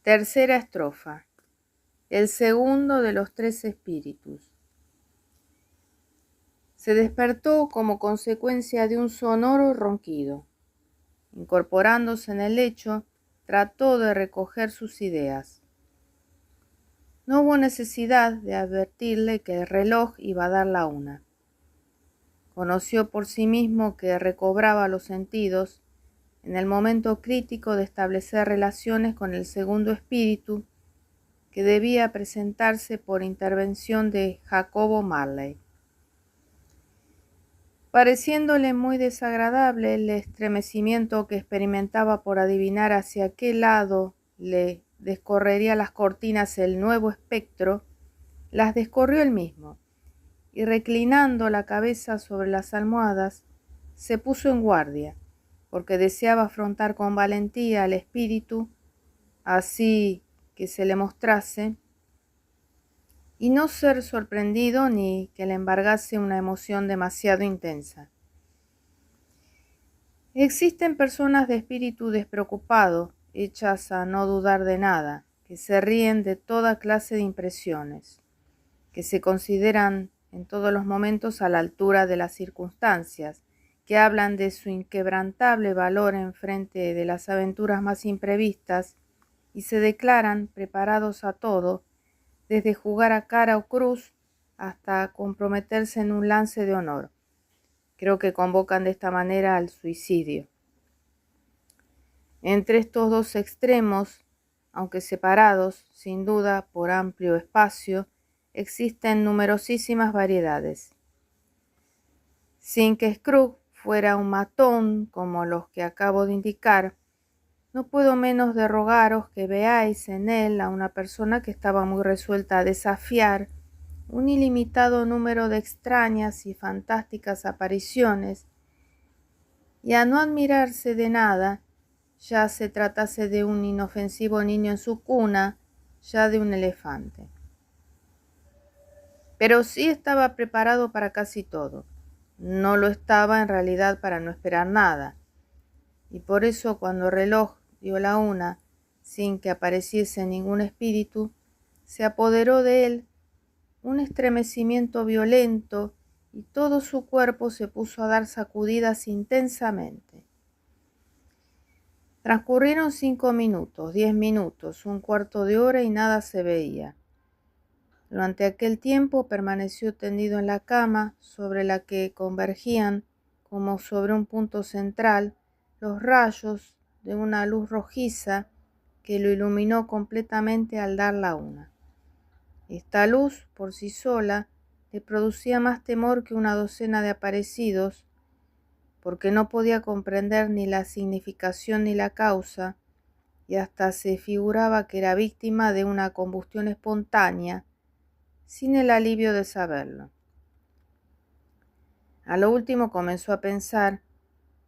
Tercera estrofa. El segundo de los tres espíritus. Se despertó como consecuencia de un sonoro ronquido. Incorporándose en el lecho, trató de recoger sus ideas. No hubo necesidad de advertirle que el reloj iba a dar la 1. Conoció por sí mismo que recobraba los sentidos en el momento crítico de establecer relaciones con el segundo espíritu que debía presentarse por intervención de Jacobo Marley. Pareciéndole muy desagradable el estremecimiento que experimentaba por adivinar hacia qué lado le descorrería las cortinas el nuevo espectro, las descorrió él mismo, y reclinando la cabeza sobre las almohadas, se puso en guardia, porque deseaba afrontar con valentía al espíritu, así que se le mostrase, y no ser sorprendido ni que le embargase una emoción demasiado intensa. Existen personas de espíritu despreocupado, hechas a no dudar de nada, que se ríen de toda clase de impresiones, que se consideran en todos los momentos a la altura de las circunstancias, que hablan de su inquebrantable valor en frente de las aventuras más imprevistas y se declaran preparados a todo, desde jugar a cara o cruz hasta comprometerse en un lance de honor. Creo que convocan de esta manera al suicidio. Entre estos dos extremos, aunque separados, sin duda, por amplio espacio, existen numerosísimas variedades. Sin que Scrooge fuera un matón como los que acabo de indicar, no puedo menos de rogaros que veáis en él a una persona que estaba muy resuelta a desafiar un ilimitado número de extrañas y fantásticas apariciones y a no admirarse de nada, ya se tratase de un inofensivo niño en su cuna, ya de un elefante. Pero sí estaba preparado para casi todo. No lo estaba en realidad para no esperar nada. Y por eso cuando el reloj dio la 1, sin que apareciese ningún espíritu, se apoderó de él un estremecimiento violento y todo su cuerpo se puso a dar sacudidas intensamente. Transcurrieron 5 minutos, 10 minutos, un cuarto de hora y nada se veía. Durante aquel tiempo permaneció tendido en la cama, sobre la que convergían, como sobre un punto central, los rayos de una luz rojiza que lo iluminó completamente al dar la 1. Esta luz, por sí sola, le producía más temor que una docena de aparecidos, porque no podía comprender ni la significación ni la causa, y hasta se figuraba que era víctima de una combustión espontánea, sin el alivio de saberlo. A lo último comenzó a pensar,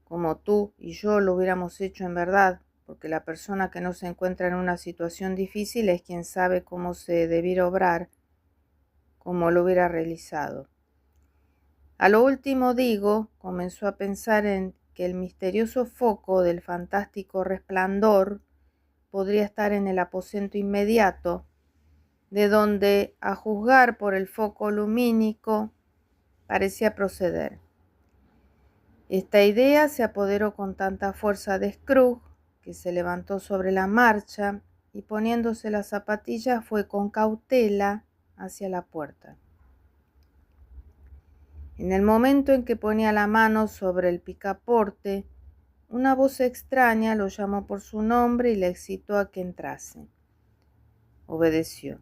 como tú y yo lo hubiéramos hecho en verdad, porque la persona que no se encuentra en una situación difícil es quien sabe cómo se debiera obrar, como lo hubiera realizado. A lo último comenzó a pensar en que el misterioso foco del fantástico resplandor podría estar en el aposento inmediato, de donde, a juzgar por el foco lumínico, parecía proceder. Esta idea se apoderó con tanta fuerza de Scrooge, que se levantó sobre la marcha y poniéndose las zapatillas fue con cautela hacia la puerta. En el momento en que ponía la mano sobre el picaporte, una voz extraña lo llamó por su nombre y le excitó a que entrase. Obedeció.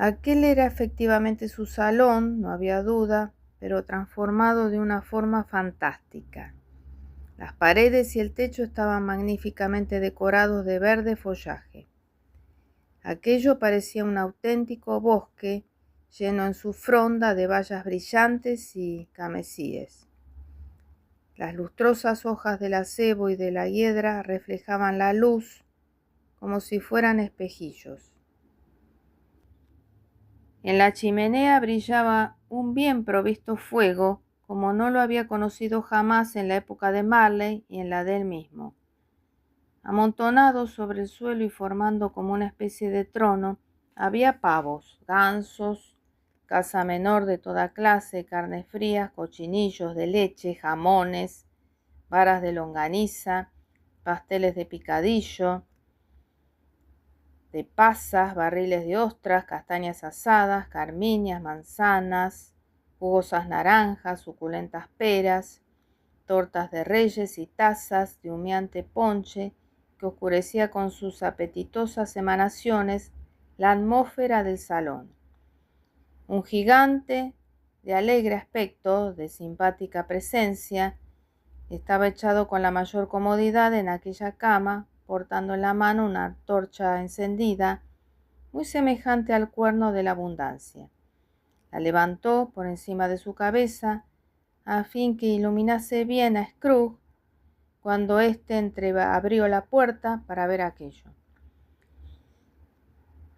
Aquel era efectivamente su salón, no había duda, pero transformado de una forma fantástica. Las paredes y el techo estaban magníficamente decorados de verde follaje. Aquello parecía un auténtico bosque lleno en su fronda de bayas brillantes y camesíes. Las lustrosas hojas del acebo y de la hiedra reflejaban la luz como si fueran espejillos. En la chimenea brillaba un bien provisto fuego, como no lo había conocido jamás en la época de Marley y en la de él mismo. Amontonados sobre el suelo y formando como una especie de trono, había pavos, gansos, caza menor de toda clase, carnes frías, cochinillos de leche, jamones, varas de longaniza, pasteles de picadillo, de pasas, barriles de ostras, castañas asadas, carmiñas, manzanas, jugosas naranjas, suculentas peras, tortas de reyes y tazas de humeante ponche que oscurecía con sus apetitosas emanaciones la atmósfera del salón. Un gigante de alegre aspecto, de simpática presencia, estaba echado con la mayor comodidad en aquella cama, portando en la mano una antorcha encendida, muy semejante al cuerno de la abundancia. La levantó por encima de su cabeza, a fin que iluminase bien a Scrooge cuando éste entreabrió la puerta para ver aquello.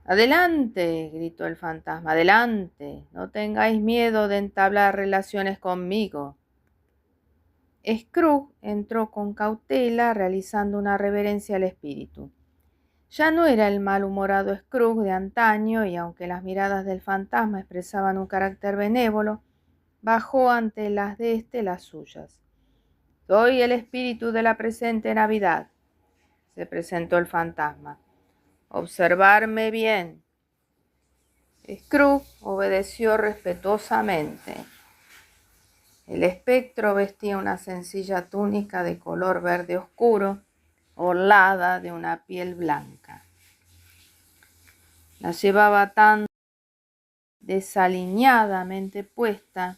«Adelante», gritó el fantasma, «adelante, no tengáis miedo de entablar relaciones conmigo». Scrooge entró con cautela, realizando una reverencia al espíritu. Ya no era el malhumorado Scrooge de antaño, y aunque las miradas del fantasma expresaban un carácter benévolo, bajó ante las de éste las suyas. «Soy el espíritu de la presente Navidad», se presentó el fantasma. «Observarme bien». Scrooge obedeció respetuosamente. El espectro vestía una sencilla túnica de color verde oscuro, orlada de una piel blanca. La llevaba tan desaliñadamente puesta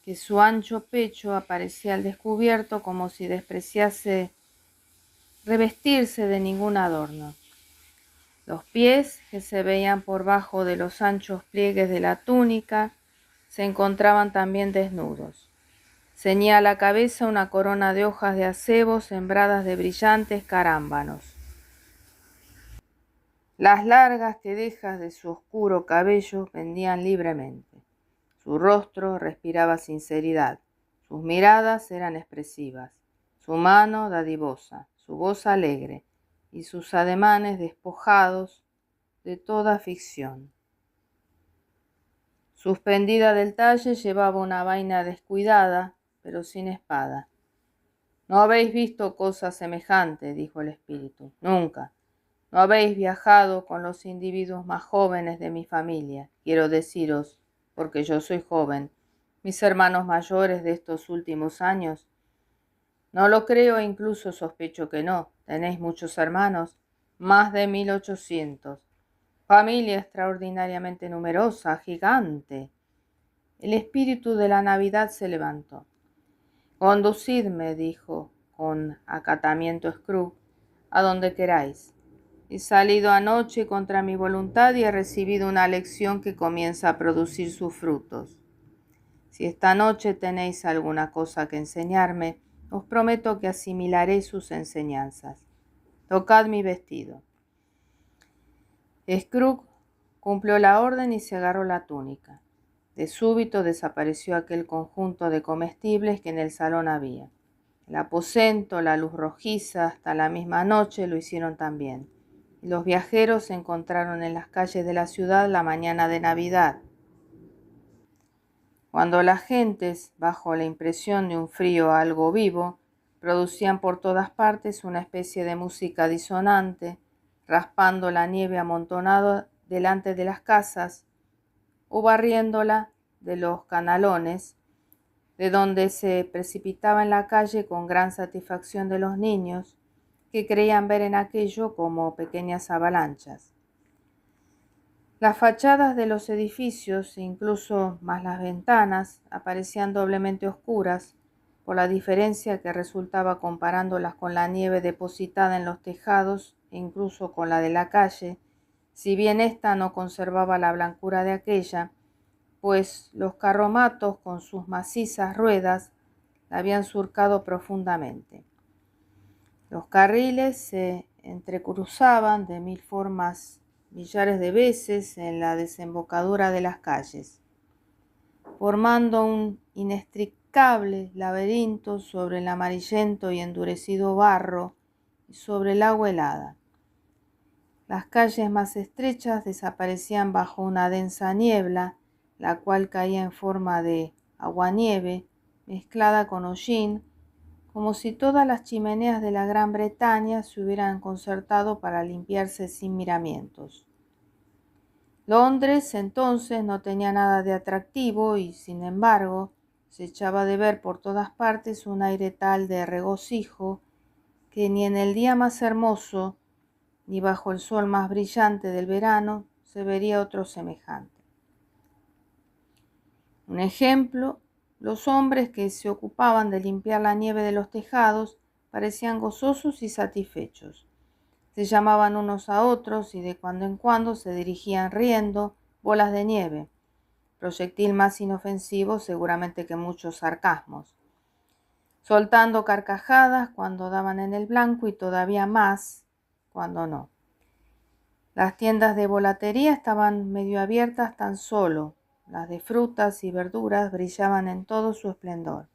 que su ancho pecho aparecía al descubierto, como si despreciase revestirse de ningún adorno. Los pies, que se veían por bajo de los anchos pliegues de la túnica, se encontraban también desnudos. Ceñía a la cabeza una corona de hojas de acebo sembradas de brillantes carámbanos. Las largas quedejas de su oscuro cabello pendían libremente. Su rostro respiraba sinceridad, sus miradas eran expresivas, su mano dadivosa, su voz alegre y sus ademanes despojados de toda ficción. Suspendida del talle llevaba una vaina descuidada, pero sin espada. «No habéis visto cosa semejante», dijo el espíritu, «nunca. No habéis viajado con los individuos más jóvenes de mi familia. Quiero deciros, porque yo soy joven, mis hermanos mayores de estos últimos años. No lo creo e incluso sospecho que no. Tenéis muchos hermanos, más de 1800. Familia extraordinariamente numerosa, gigante». El espíritu de la Navidad se levantó. «Conducidme», dijo con acatamiento Scrooge, «a donde queráis. He salido anoche contra mi voluntad y he recibido una lección que comienza a producir sus frutos. Si esta noche tenéis alguna cosa que enseñarme, os prometo que asimilaré sus enseñanzas. Tocad mi vestido». Scrooge cumplió la orden y se agarró la túnica. De súbito desapareció aquel conjunto de comestibles que en el salón había. El aposento, la luz rojiza, hasta la misma noche lo hicieron también. Y los viajeros se encontraron en las calles de la ciudad la mañana de Navidad, cuando las gentes, bajo la impresión de un frío algo vivo, producían por todas partes una especie de música disonante, raspando la nieve amontonada delante de las casas o barriéndola de los canalones, de donde se precipitaba en la calle con gran satisfacción de los niños, que creían ver en aquello como pequeñas avalanchas. Las fachadas de los edificios, incluso más las ventanas, aparecían doblemente oscuras por la diferencia que resultaba comparándolas con la nieve depositada en los tejados e incluso con la de la calle, si bien ésta no conservaba la blancura de aquella, pues los carromatos con sus macizas ruedas la habían surcado profundamente. Los carriles se entrecruzaban de mil formas millares de veces en la desembocadura de las calles, formando un inextricable laberinto sobre el amarillento y endurecido barro y sobre el agua helada. Las calles más estrechas desaparecían bajo una densa niebla, la cual caía en forma de aguanieve mezclada con hollín, como si todas las chimeneas de la Gran Bretaña se hubieran concertado para limpiarse sin miramientos. Londres entonces no tenía nada de atractivo y, sin embargo, se echaba de ver por todas partes un aire tal de regocijo que ni en el día más hermoso ni bajo el sol más brillante del verano se vería otro semejante. Un ejemplo, los hombres que se ocupaban de limpiar la nieve de los tejados parecían gozosos y satisfechos. Se llamaban unos a otros y de cuando en cuando se dirigían riendo bolas de nieve, proyectil más inofensivo seguramente que muchos sarcasmos, soltando carcajadas cuando daban en el blanco y todavía más cuando no. Las tiendas de volatería estaban medio abiertas tan solo, las de frutas y verduras brillaban en todo su esplendor.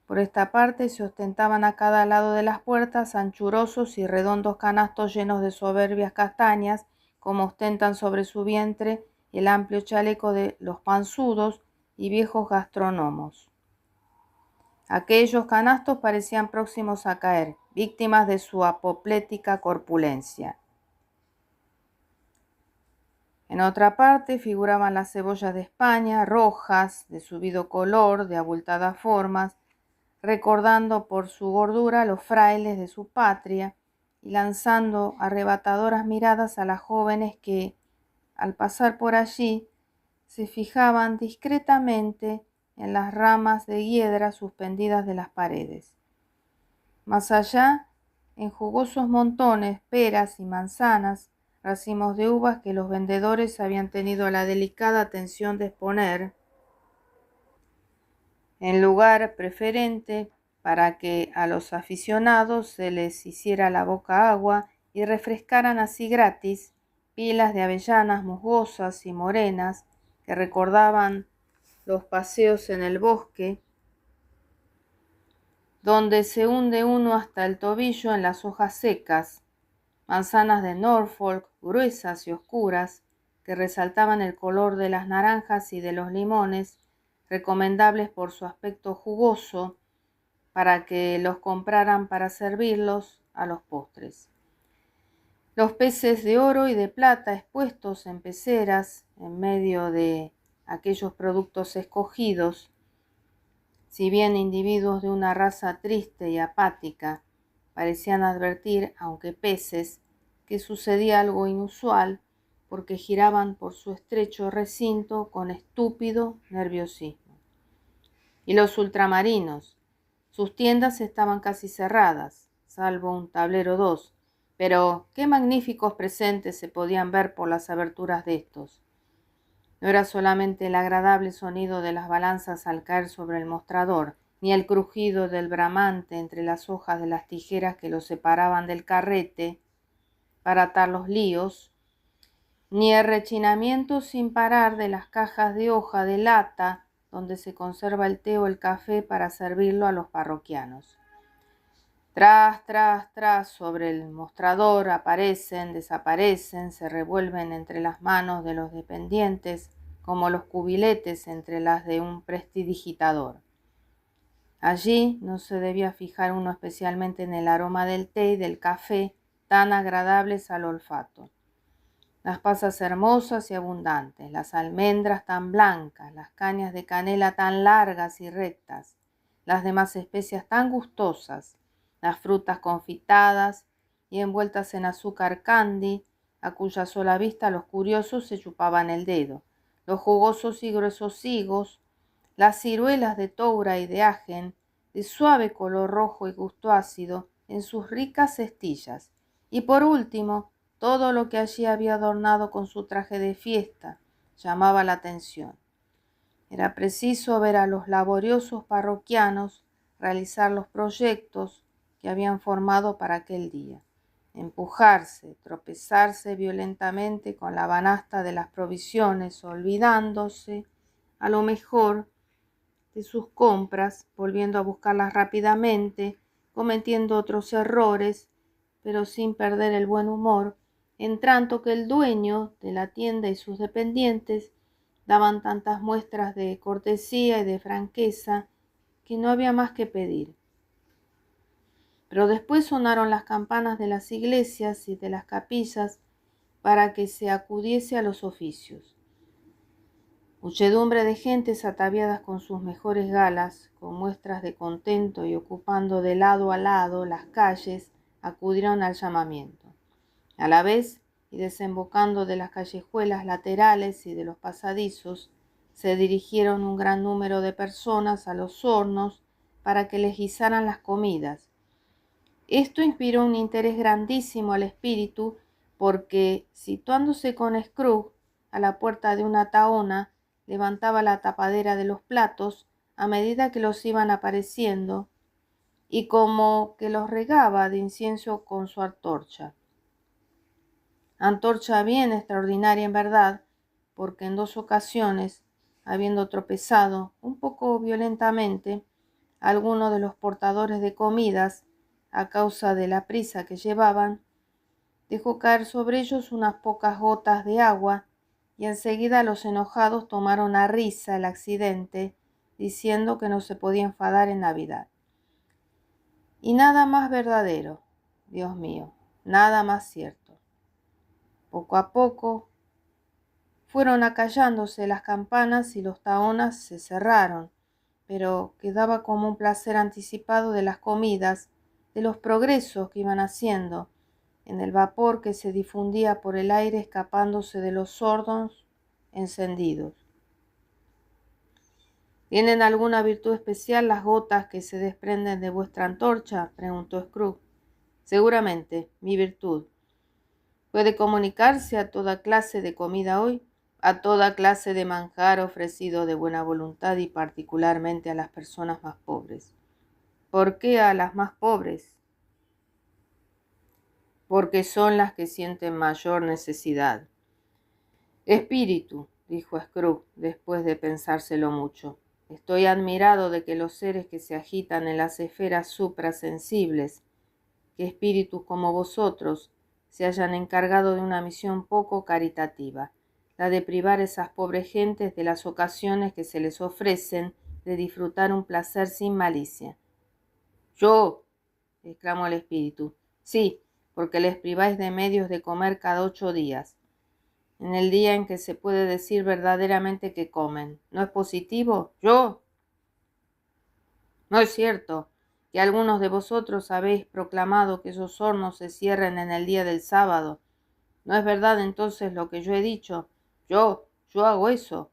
Por esta parte se ostentaban a cada lado de las puertas anchurosos y redondos canastos llenos de soberbias castañas, como ostentan sobre su vientre el amplio chaleco de los panzudos y viejos gastrónomos. Aquellos canastos parecían próximos a caer, víctimas de su apoplética corpulencia. En otra parte figuraban las cebollas de España, rojas, de subido color, de abultadas formas, recordando por su gordura a los frailes de su patria y lanzando arrebatadoras miradas a las jóvenes que, al pasar por allí, se fijaban discretamente en las ramas de hiedra suspendidas de las paredes. Más allá, en jugosos montones, peras y manzanas, racimos de uvas que los vendedores habían tenido la delicada atención de exponer en lugar preferente para que a los aficionados se les hiciera la boca agua y refrescaran así gratis pilas de avellanas musgosas y morenas que recordaban los paseos en el bosque, donde se hunde uno hasta el tobillo en las hojas secas, manzanas de Norfolk gruesas y oscuras que resaltaban el color de las naranjas y de los limones, recomendables por su aspecto jugoso para que los compraran para servirlos a los postres. Los peces de oro y de plata expuestos en peceras en medio de aquellos productos escogidos, si bien individuos de una raza triste y apática, parecían advertir, aunque peces, que sucedía algo inusual, porque giraban por su estrecho recinto con estúpido nerviosismo. Y los ultramarinos, sus tiendas estaban casi cerradas, salvo un tablero 2, pero qué magníficos presentes se podían ver por las aberturas de estos. No era solamente el agradable sonido de las balanzas al caer sobre el mostrador, ni el crujido del bramante entre las hojas de las tijeras que lo separaban del carrete para atar los líos, ni el rechinamiento sin parar de las cajas de hoja de lata donde se conserva el té o el café para servirlo a los parroquianos. Tras, sobre el mostrador aparecen, desaparecen, se revuelven entre las manos de los dependientes como los cubiletes entre las de un prestidigitador. Allí no se debía fijar uno especialmente en el aroma del té y del café tan agradables al olfato. Las pasas hermosas y abundantes, las almendras tan blancas, las cañas de canela tan largas y rectas, las demás especias tan gustosas, las frutas confitadas y envueltas en azúcar candy, a cuya sola vista los curiosos se chupaban el dedo, los jugosos y gruesos higos, las ciruelas de toura y de ajen, de suave color rojo y gusto ácido en sus ricas cestillas, y por último, todo lo que allí había adornado con su traje de fiesta llamaba la atención. Era preciso ver a los laboriosos parroquianos realizar los proyectos que habían formado para aquel día, empujarse, tropezarse violentamente con la banasta de las provisiones, olvidándose, a lo mejor, de sus compras, volviendo a buscarlas rápidamente, cometiendo otros errores pero sin perder el buen humor, en tanto que el dueño de la tienda y sus dependientes daban tantas muestras de cortesía y de franqueza que no había más que pedir. Pero después sonaron las campanas de las iglesias y de las capillas para que se acudiese a los oficios. Muchedumbre de gentes ataviadas con sus mejores galas, con muestras de contento y ocupando de lado a lado las calles, acudieron al llamamiento. A la vez, y desembocando de las callejuelas laterales y de los pasadizos, se dirigieron un gran número de personas a los hornos para que les guisaran las comidas. Esto inspiró un interés grandísimo al espíritu, porque, situándose con Scrooge a la puerta de una tahona, levantaba la tapadera de los platos a medida que los iban apareciendo, y como que los regaba de incienso con su antorcha. Antorcha bien extraordinaria en verdad, porque en 2 ocasiones, habiendo tropezado un poco violentamente, alguno de los portadores de comidas, a causa de la prisa que llevaban, dejó caer sobre ellos unas pocas gotas de agua, y enseguida los enojados tomaron a risa el accidente, diciendo que no se podía enfadar en Navidad. Y nada más verdadero, Dios mío, nada más cierto. Poco a poco fueron acallándose las campanas y los tahonas se cerraron, pero quedaba como un placer anticipado de las comidas, de los progresos que iban haciendo, en el vapor que se difundía por el aire escapándose de los hornos encendidos. ¿Tienen alguna virtud especial las gotas que se desprenden de vuestra antorcha?, preguntó Scrooge. Seguramente, mi virtud. ¿Puede comunicarse a toda clase de comida hoy? A toda clase de manjar ofrecido de buena voluntad y particularmente a las personas más pobres. ¿Por qué a las más pobres? Porque son las que sienten mayor necesidad. Espíritu, dijo Scrooge, después de pensárselo mucho, estoy admirado de que los seres que se agitan en las esferas suprasensibles, que espíritus como vosotros, se hayan encargado de una misión poco caritativa, la de privar a esas pobres gentes de las ocasiones que se les ofrecen de disfrutar un placer sin malicia. Yo, exclamó el espíritu, sí, porque les priváis de medios de comer cada 8 días, en el día en que se puede decir verdaderamente que comen. ¿No es positivo? ¿Yo? No es cierto que algunos de vosotros habéis proclamado que esos hornos se cierren en el día del sábado. ¿No es verdad entonces lo que yo he dicho? Yo hago eso.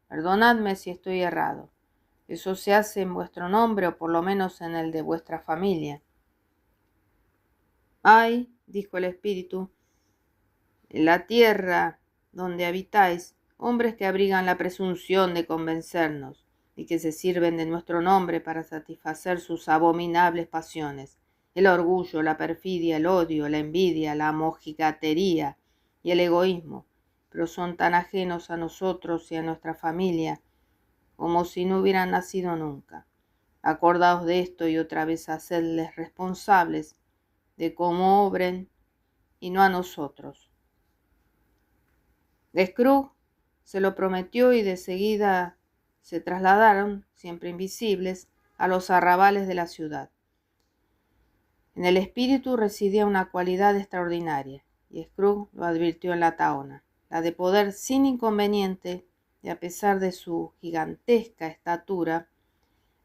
Perdonadme si estoy errado. Eso se hace en vuestro nombre o por lo menos en el de vuestra familia. Hay, dijo el espíritu, en la tierra donde habitáis, hombres que abrigan la presunción de convencernos y que se sirven de nuestro nombre para satisfacer sus abominables pasiones, el orgullo, la perfidia, el odio, la envidia, la mojigatería y el egoísmo, pero son tan ajenos a nosotros y a nuestra familia como si no hubieran nacido nunca. Acordaos de esto y otra vez hacedles responsables de cómo obren y no a nosotros. Scrooge se lo prometió y de seguida se trasladaron, siempre invisibles, a los arrabales de la ciudad. En el espíritu residía una cualidad extraordinaria, y Scrooge lo advirtió en la tahona, la de poder sin inconveniente, y a pesar de su gigantesca estatura,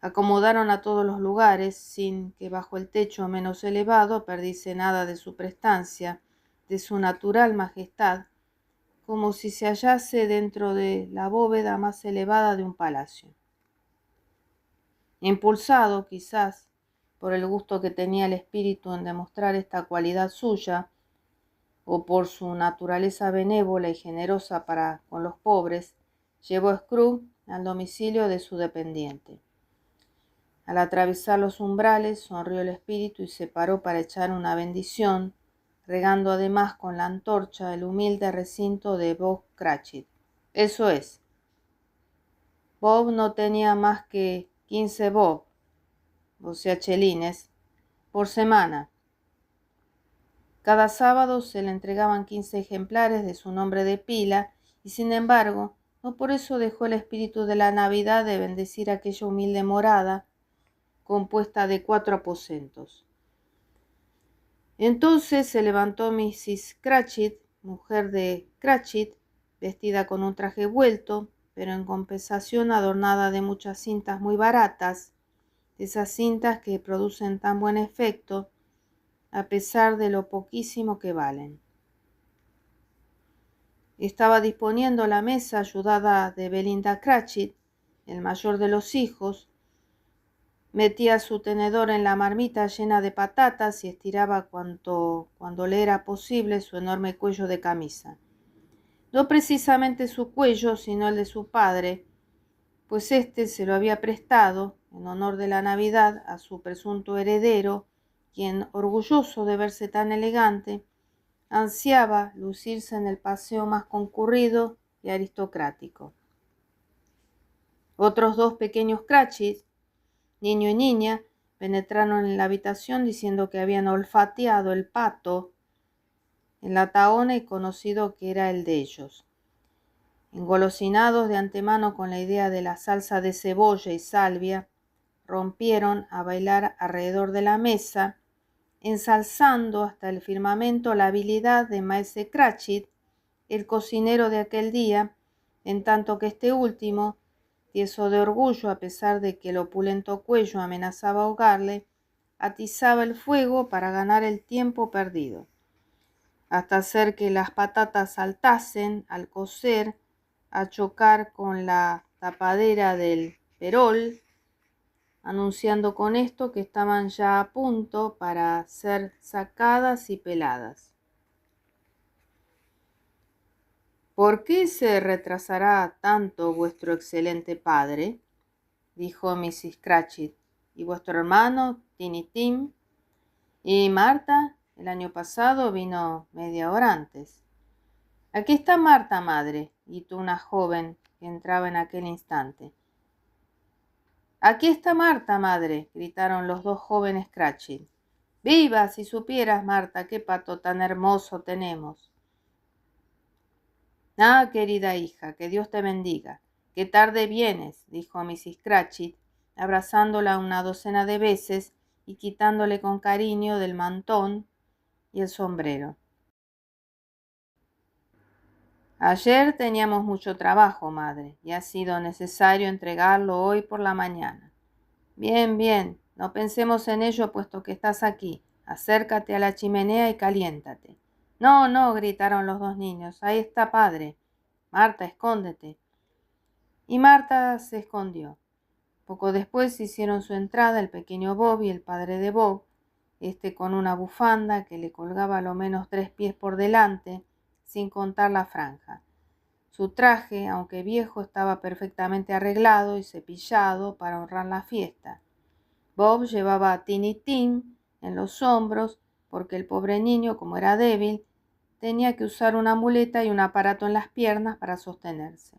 acomodaron a todos los lugares, sin que bajo el techo menos elevado perdiese nada de su prestancia, de su natural majestad, como si se hallase dentro de la bóveda más elevada de un palacio. Impulsado, quizás, por el gusto que tenía el espíritu en demostrar esta cualidad suya, o por su naturaleza benévola y generosa para con los pobres, llevó a Scrooge al domicilio de su dependiente. Al atravesar los umbrales, sonrió el espíritu y se paró para echar una bendición, regando además con la antorcha el humilde recinto de Bob Cratchit. Eso es. Bob no tenía más que 15 bob, o sea chelines, por semana. Cada sábado se le entregaban 15 ejemplares de su nombre de pila y, sin embargo, no por eso dejó el espíritu de la Navidad de bendecir aquella humilde morada compuesta de 4 aposentos. Entonces se levantó Mrs. Cratchit, mujer de Cratchit, vestida con un traje vuelto, pero en compensación adornada de muchas cintas muy baratas, esas cintas que producen tan buen efecto a pesar de lo poquísimo que valen. Estaba disponiendo la mesa ayudada de Belinda Cratchit, el mayor de los hijos. Metía su tenedor en la marmita llena de patatas y estiraba cuando le era posible su enorme cuello de camisa. No precisamente su cuello, sino el de su padre, pues éste se lo había prestado, en honor de la Navidad, a su presunto heredero, quien, orgulloso de verse tan elegante, ansiaba lucirse en el paseo más concurrido y aristocrático. Otros 2 pequeños Cratchit, niño y niña, penetraron en la habitación diciendo que habían olfateado el pato en la tahona y conocido que era el de ellos. Engolosinados de antemano con la idea de la salsa de cebolla y salvia, rompieron a bailar alrededor de la mesa, ensalzando hasta el firmamento la habilidad de Maese Cratchit, el cocinero de aquel día, en tanto que este último, tieso de orgullo a pesar de que el opulento cuello amenazaba ahogarle, atizaba el fuego para ganar el tiempo perdido, hasta hacer que las patatas saltasen al cocer, a chocar con la tapadera del perol, anunciando con esto que estaban ya a punto para ser sacadas y peladas. ¿Por qué se retrasará tanto vuestro excelente padre?, dijo Mrs. Cratchit. ¿Y vuestro hermano, Tiny Tim? ¿Y Marta? El año pasado vino media hora antes. Aquí está Marta, madre, gritó una joven que entraba en aquel instante. Aquí está Marta, madre, gritaron los 2 jóvenes Cratchit. ¡Viva! Si supieras, Marta, qué pato tan hermoso tenemos. Ah, querida hija, que Dios te bendiga. Qué tarde vienes, dijo Mrs. Cratchit, abrazándola una docena de veces y quitándole con cariño del mantón y el sombrero. Ayer teníamos mucho trabajo, madre, y ha sido necesario entregarlo hoy por la mañana. Bien, bien, no pensemos en ello puesto que estás aquí. Acércate a la chimenea y caliéntate. No, no, gritaron los 2 niños. Ahí está padre. Marta, escóndete. Y Marta se escondió. Poco después hicieron su entrada el pequeño Bob y el padre de Bob, con una bufanda que le colgaba a lo menos 3 pies por delante, sin contar la franja. Su traje, aunque viejo, estaba perfectamente arreglado y cepillado para honrar la fiesta. Bob llevaba a Tiny Tim en los hombros porque el pobre niño, como era débil, tenía que usar una muleta y un aparato en las piernas para sostenerse.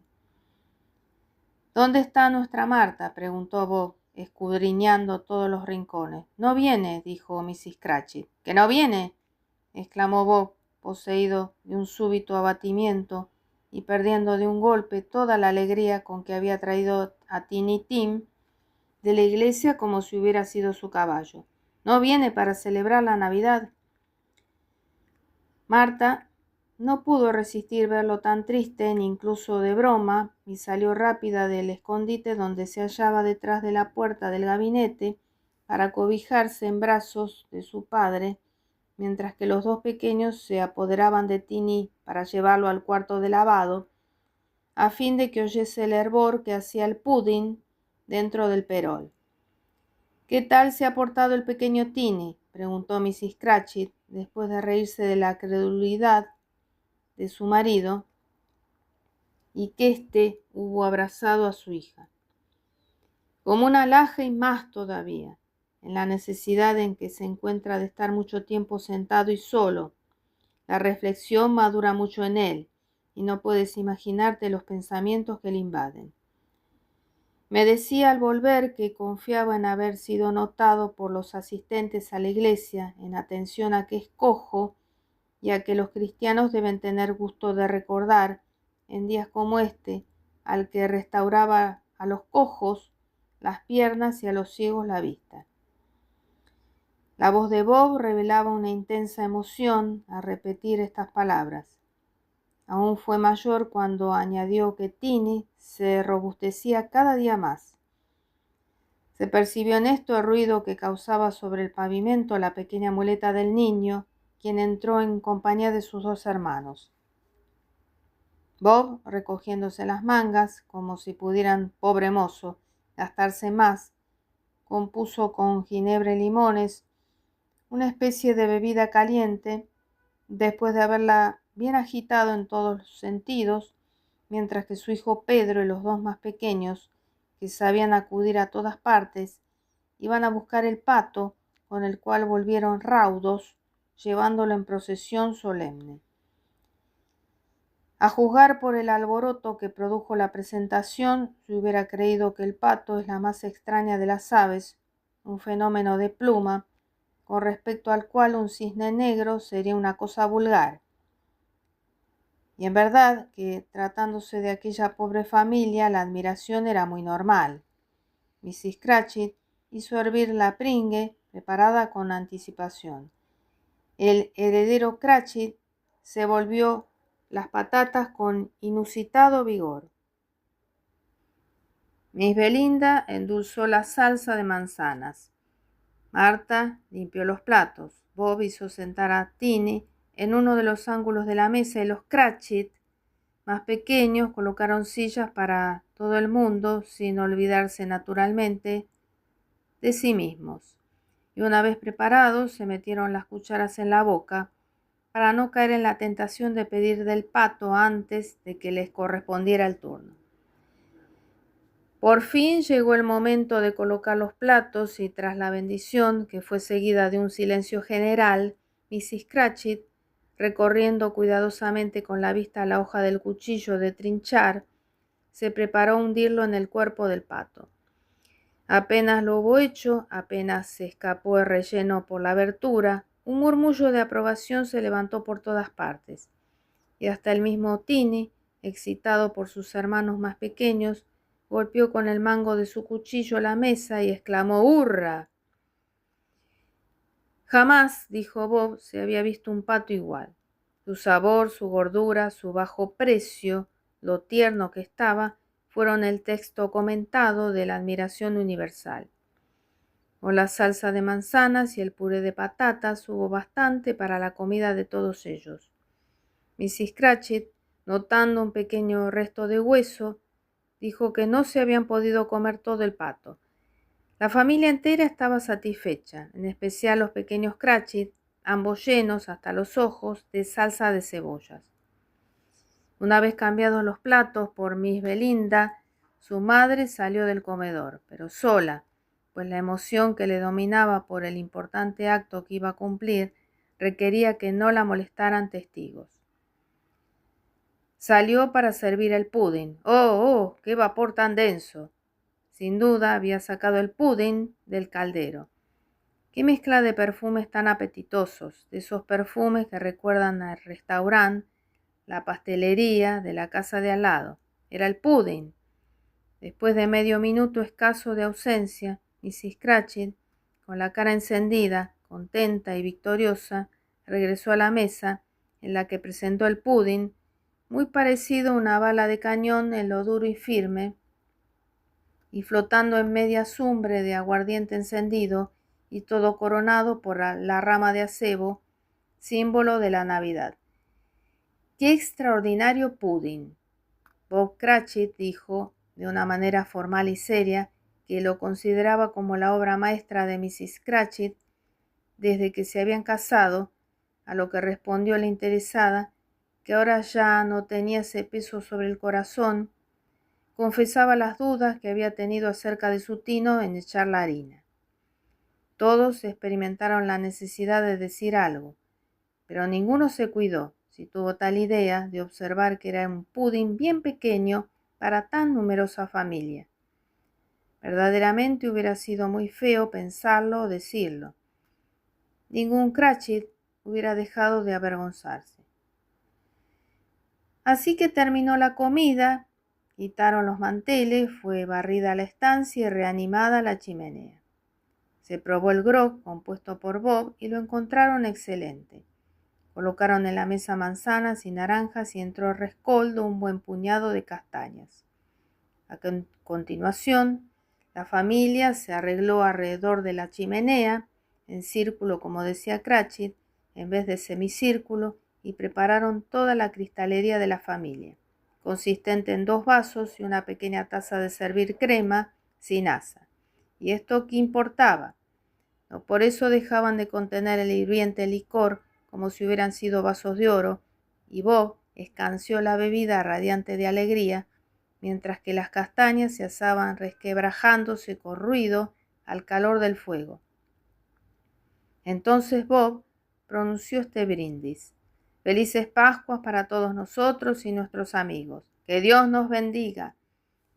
¿Dónde está nuestra Marta?, preguntó Bob, escudriñando todos los rincones. No viene, dijo Mrs. Cratchit. ¿Que no viene?, exclamó Bob, poseído de un súbito abatimiento y perdiendo de un golpe toda la alegría con que había traído a Tiny Tim de la iglesia como si hubiera sido su caballo. ¿No viene para celebrar la Navidad? Marta no pudo resistir verlo tan triste, ni incluso de broma, y salió rápida del escondite donde se hallaba detrás de la puerta del gabinete para cobijarse en brazos de su padre, mientras que los 2 pequeños se apoderaban de Tiny para llevarlo al cuarto de lavado, a fin de que oyese el hervor que hacía el pudding dentro del perol. ¿Qué tal se ha portado el pequeño Tiny?, preguntó Mrs. Cratchit, después de reírse de la credulidad de su marido y que éste hubo abrazado a su hija. Como una alhaja y más todavía, en la necesidad en que se encuentra de estar mucho tiempo sentado y solo. La reflexión madura mucho en él y no puedes imaginarte los pensamientos que le invaden. Me decía al volver que confiaba en haber sido notado por los asistentes a la iglesia en atención a que es cojo y a que los cristianos deben tener gusto de recordar, en días como este, al que restauraba a los cojos las piernas y a los ciegos la vista. La voz de Bob revelaba una intensa emoción al repetir estas palabras. Aún fue mayor cuando añadió que Tiny se robustecía cada día más. Se percibió en esto el ruido que causaba sobre el pavimento la pequeña muleta del niño, quien entró en compañía de sus dos hermanos. Bob, recogiéndose las mangas, como si pudieran, pobre mozo, gastarse más, compuso con ginebra y limones una especie de bebida caliente, después de haberla bien agitado en todos los sentidos, mientras que su hijo Pedro y los dos más pequeños, que sabían acudir a todas partes, iban a buscar el pato, con el cual volvieron raudos, llevándolo en procesión solemne. A juzgar por el alboroto que produjo la presentación, se hubiera creído que el pato es la más extraña de las aves, un fenómeno de pluma, con respecto al cual un cisne negro sería una cosa vulgar. Y en verdad que, tratándose de aquella pobre familia, la admiración era muy normal. Mrs. Cratchit hizo hervir la pringue, preparada con anticipación. El heredero Cratchit se volvió las patatas con inusitado vigor. Miss Belinda endulzó la salsa de manzanas. Marta limpió los platos. Bob hizo sentar a Tiny en uno de los ángulos de la mesa y los Cratchit, más pequeños, colocaron sillas para todo el mundo, sin olvidarse naturalmente de sí mismos. Y una vez preparados, se metieron las cucharas en la boca para no caer en la tentación de pedir del pato antes de que les correspondiera el turno. Por fin llegó el momento de colocar los platos y tras la bendición, que fue seguida de un silencio general, Mrs. Cratchit, recorriendo cuidadosamente con la vista la hoja del cuchillo de trinchar, se preparó a hundirlo en el cuerpo del pato. Apenas lo hubo hecho, apenas se escapó el relleno por la abertura, un murmullo de aprobación se levantó por todas partes, y hasta el mismo Tiny, excitado por sus hermanos más pequeños, golpeó con el mango de su cuchillo la mesa y exclamó ¡hurra! Jamás, dijo Bob, se había visto un pato igual. Su sabor, su gordura, su bajo precio, lo tierno que estaba, fueron el texto comentado de la admiración universal. Con la salsa de manzanas y el puré de patatas hubo bastante para la comida de todos ellos. Mrs. Cratchit, notando un pequeño resto de hueso, dijo que no se habían podido comer todo el pato. La familia entera estaba satisfecha, en especial los pequeños Cratchit, ambos llenos hasta los ojos de salsa de cebollas. Una vez cambiados los platos por Miss Belinda, su madre salió del comedor, pero sola, pues la emoción que le dominaba por el importante acto que iba a cumplir requería que no la molestaran testigos. Salió para servir el pudding. ¡Oh, qué vapor tan denso! Sin duda había sacado el pudding del caldero. ¡Qué mezcla de perfumes tan apetitosos! De esos perfumes que recuerdan al restaurante, la pastelería de la casa de al lado. Era el pudding. Después de medio minuto escaso de ausencia, Mrs. Cratchit, con la cara encendida, contenta y victoriosa, regresó a la mesa, en la que presentó el pudding, muy parecido a una bala de cañón en lo duro y firme, y flotando en media azumbre de aguardiente encendido, y todo coronado por la rama de acebo, símbolo de la Navidad. ¡Qué extraordinario pudding! Bob Cratchit dijo, de una manera formal y seria, que lo consideraba como la obra maestra de Mrs. Cratchit desde que se habían casado, a lo que respondió la interesada, que ahora ya no tenía ese peso sobre el corazón, confesaba las dudas que había tenido acerca de su tino en echar la harina. Todos experimentaron la necesidad de decir algo, pero ninguno se cuidó, si tuvo tal idea, de observar que era un pudding bien pequeño para tan numerosa familia. Verdaderamente hubiera sido muy feo pensarlo o decirlo. Ningún Cratchit hubiera dejado de avergonzarse. Así que terminó la comida, quitaron los manteles, fue barrida la estancia y reanimada la chimenea. Se probó el grog compuesto por Bob y lo encontraron excelente. Colocaron en la mesa manzanas y naranjas y entró rescoldo un buen puñado de castañas. A continuación, la familia se arregló alrededor de la chimenea, en círculo como decía Cratchit, en vez de semicírculo, y prepararon toda la cristalería de la familia, consistente en 2 vasos y una pequeña taza de servir crema sin asa. ¿Y esto qué importaba? No por eso dejaban de contener el hirviente licor como si hubieran sido vasos de oro, y Bob escanció la bebida radiante de alegría, mientras que las castañas se asaban resquebrajándose con ruido al calor del fuego. Entonces Bob pronunció este brindis: «Felices Pascuas para todos nosotros y nuestros amigos. Que Dios nos bendiga».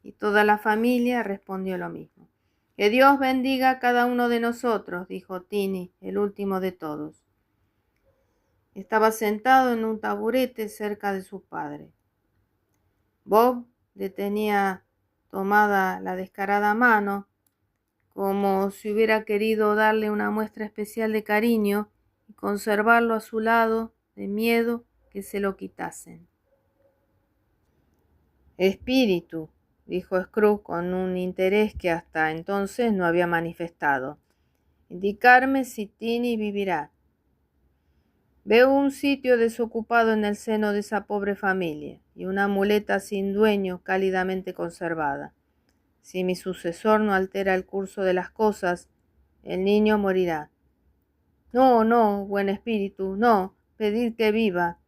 Y toda la familia respondió lo mismo. «Que Dios bendiga a cada uno de nosotros», dijo Tiny, el último de todos. Estaba sentado en un taburete cerca de su padre. Bob le tenía tomada la descarada mano, como si hubiera querido darle una muestra especial de cariño y conservarlo a su lado de miedo que se lo quitasen. «Espíritu», dijo Scrooge con un interés que hasta entonces no había manifestado, «indicarme si Tiny vivirá. Veo un sitio desocupado en el seno de esa pobre familia y una muleta sin dueño cálidamente conservada. Si mi sucesor no altera el curso de las cosas, el niño morirá». «No, no, buen espíritu, no, pedid que viva».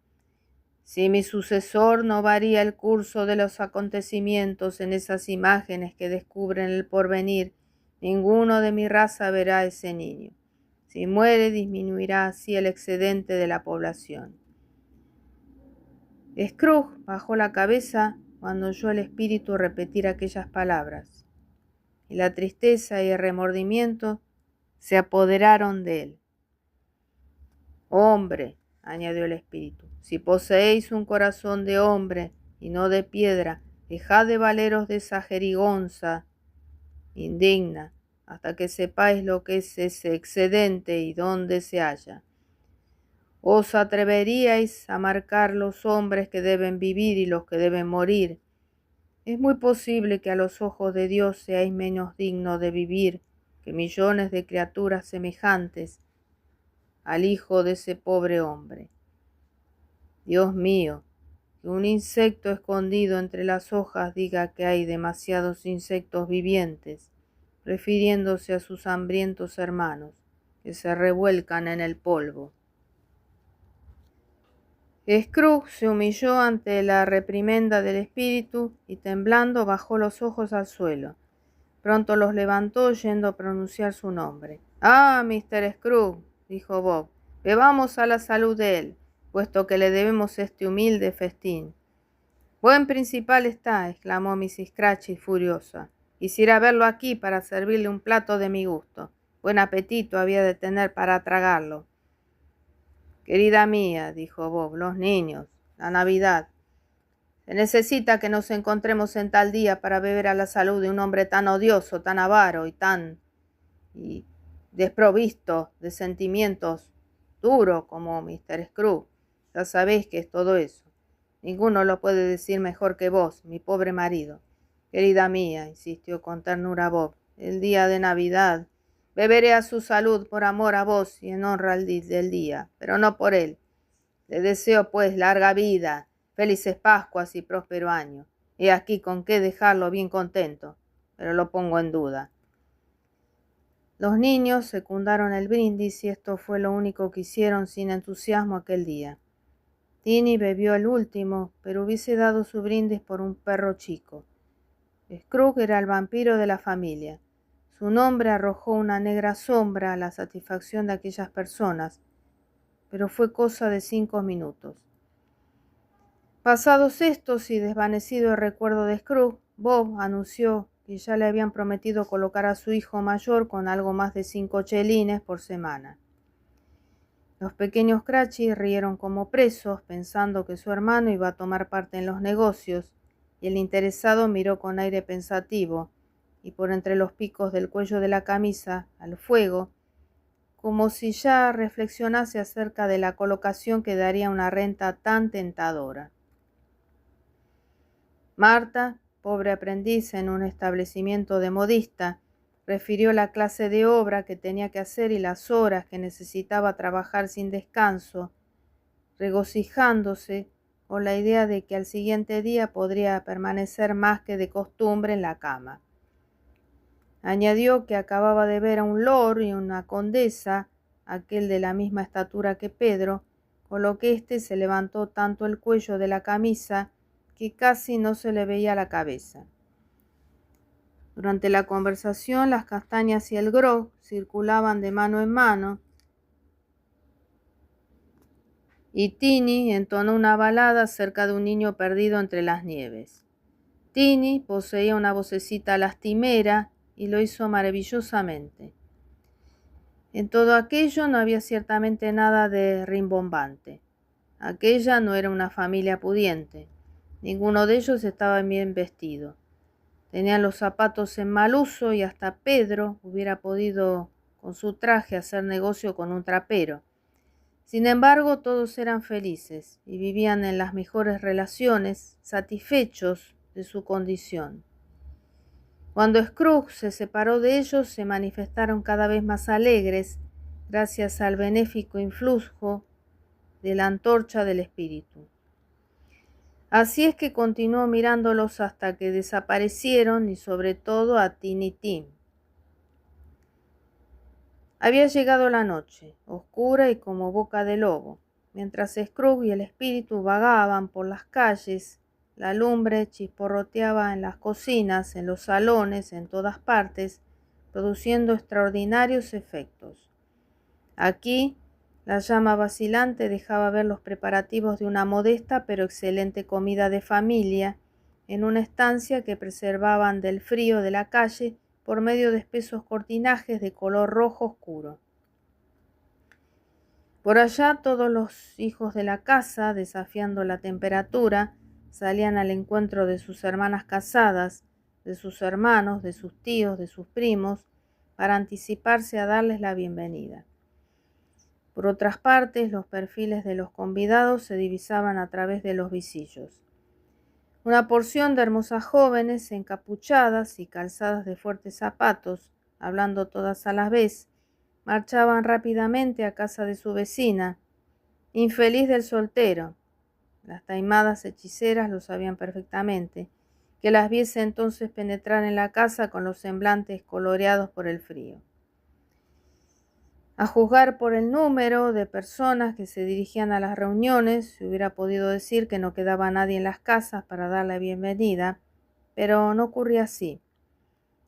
«Si mi sucesor no varía el curso de los acontecimientos en esas imágenes que descubren el porvenir, ninguno de mi raza verá a ese niño. Si muere, disminuirá así el excedente de la población». Scrooge bajó la cabeza cuando oyó el espíritu repetir aquellas palabras, y la tristeza y el remordimiento se apoderaron de él. «Hombre», añadió el espíritu, «si poseéis un corazón de hombre y no de piedra, dejad de valeros de esa jerigonza indigna, hasta que sepáis lo que es ese excedente y dónde se halla. ¿Os atreveríais a marcar los hombres que deben vivir y los que deben morir? Es muy posible que a los ojos de Dios seáis menos dignos de vivir que millones de criaturas semejantes al hijo de ese pobre hombre. Dios mío, que un insecto escondido entre las hojas diga que hay demasiados insectos vivientes, refiriéndose a sus hambrientos hermanos, que se revuelcan en el polvo». Scrooge se humilló ante la reprimenda del espíritu y temblando bajó los ojos al suelo. Pronto los levantó oyendo pronunciar su nombre. «Ah, Mr. Scrooge», dijo Bob, «bebamos a la salud de él, puesto que le debemos este humilde festín». «Buen principal está», exclamó Mrs. Cratchit furiosa. «Quisiera verlo aquí para servirle un plato de mi gusto. Buen apetito había de tener para tragarlo». «Querida mía», dijo Bob, «los niños, la Navidad. Se necesita que nos encontremos en tal día para beber a la salud de un hombre tan odioso, tan avaro y desprovisto de sentimientos duro como Mr. Scrooge. Ya sabéis que es todo eso. Ninguno lo puede decir mejor que vos, mi pobre marido». «Querida mía», insistió con ternura Bob, «el día de Navidad. Beberé a su salud por amor a vos y en honra del día, pero no por él. Le deseo, pues, larga vida, felices Pascuas y próspero año. He aquí con qué dejarlo bien contento, pero lo pongo en duda». Los niños secundaron el brindis y esto fue lo único que hicieron sin entusiasmo aquel día. Tiny bebió el último, pero hubiese dado su brindis por un perro chico. Scrooge era el vampiro de la familia. Su nombre arrojó una negra sombra a la satisfacción de aquellas personas, pero fue cosa de 5 minutos. Pasados estos y desvanecido el recuerdo de Scrooge, Bob anunció que ya le habían prometido colocar a su hijo mayor con algo más de 5 chelines por semana. Los pequeños Cratchit rieron como presos, pensando que su hermano iba a tomar parte en los negocios, y el interesado miró con aire pensativo, y por entre los picos del cuello de la camisa, al fuego, como si ya reflexionase acerca de la colocación que daría una renta tan tentadora. Marta, pobre aprendiz en un establecimiento de modista, refirió la clase de obra que tenía que hacer y las horas que necesitaba trabajar sin descanso, regocijándose con la idea de que al siguiente día podría permanecer más que de costumbre en la cama. Añadió que acababa de ver a un lord y una condesa, aquel de la misma estatura que Pedro, con lo que éste se levantó tanto el cuello de la camisa que casi no se le veía la cabeza. Durante la conversación, las castañas y el grog circulaban de mano en mano, y Tini entonó una balada acerca de un niño perdido entre las nieves. Tini poseía una vocecita lastimera y lo hizo maravillosamente. En todo aquello no había ciertamente nada de rimbombante. Aquella no era una familia pudiente. Ninguno de ellos estaba bien vestido. Tenían los zapatos en mal uso y hasta Pedro hubiera podido con su traje hacer negocio con un trapero. Sin embargo, todos eran felices y vivían en las mejores relaciones, satisfechos de su condición. Cuando Scrooge se separó de ellos, se manifestaron cada vez más alegres, gracias al benéfico influjo de la antorcha del espíritu. Así es que continuó mirándolos hasta que desaparecieron, y sobre todo a Tiny Tim. Había llegado la noche, oscura y como boca de lobo. Mientras Scrooge y el espíritu vagaban por las calles, la lumbre chisporroteaba en las cocinas, en los salones, en todas partes, produciendo extraordinarios efectos. Aquí, la llama vacilante dejaba ver los preparativos de una modesta pero excelente comida de familia, en una estancia que preservaban del frío de la calle por medio de espesos cortinajes de color rojo oscuro. Por allá todos los hijos de la casa, desafiando la temperatura, salían al encuentro de sus hermanas casadas, de sus hermanos, de sus tíos, de sus primos, para anticiparse a darles la bienvenida. Por otras partes, los perfiles de los convidados se divisaban a través de los visillos. Una porción de hermosas jóvenes, encapuchadas y calzadas de fuertes zapatos, hablando todas a la vez, marchaban rápidamente a casa de su vecina, infeliz del soltero. Las taimadas hechiceras lo sabían perfectamente, que las viese entonces penetrar en la casa con los semblantes coloreados por el frío. A juzgar por el número de personas que se dirigían a las reuniones, se hubiera podido decir que no quedaba nadie en las casas para dar la bienvenida, pero no ocurría así.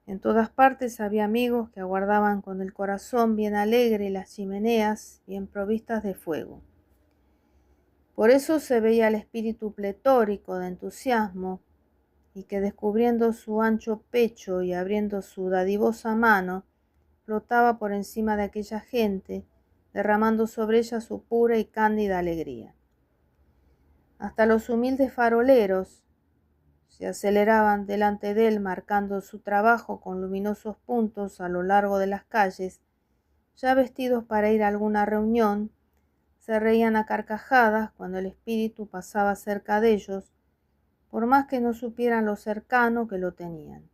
En todas partes había amigos que aguardaban con el corazón bien alegre y las chimeneas bien provistas de fuego. Por eso se veía el espíritu pletórico de entusiasmo, y que descubriendo su ancho pecho y abriendo su dadivosa mano, flotaba por encima de aquella gente, derramando sobre ella su pura y cándida alegría. Hasta los humildes faroleros se aceleraban delante de él, marcando su trabajo con luminosos puntos a lo largo de las calles, ya vestidos para ir a alguna reunión. Se reían a carcajadas cuando el espíritu pasaba cerca de ellos, por más que no supieran lo cercano que lo tenían.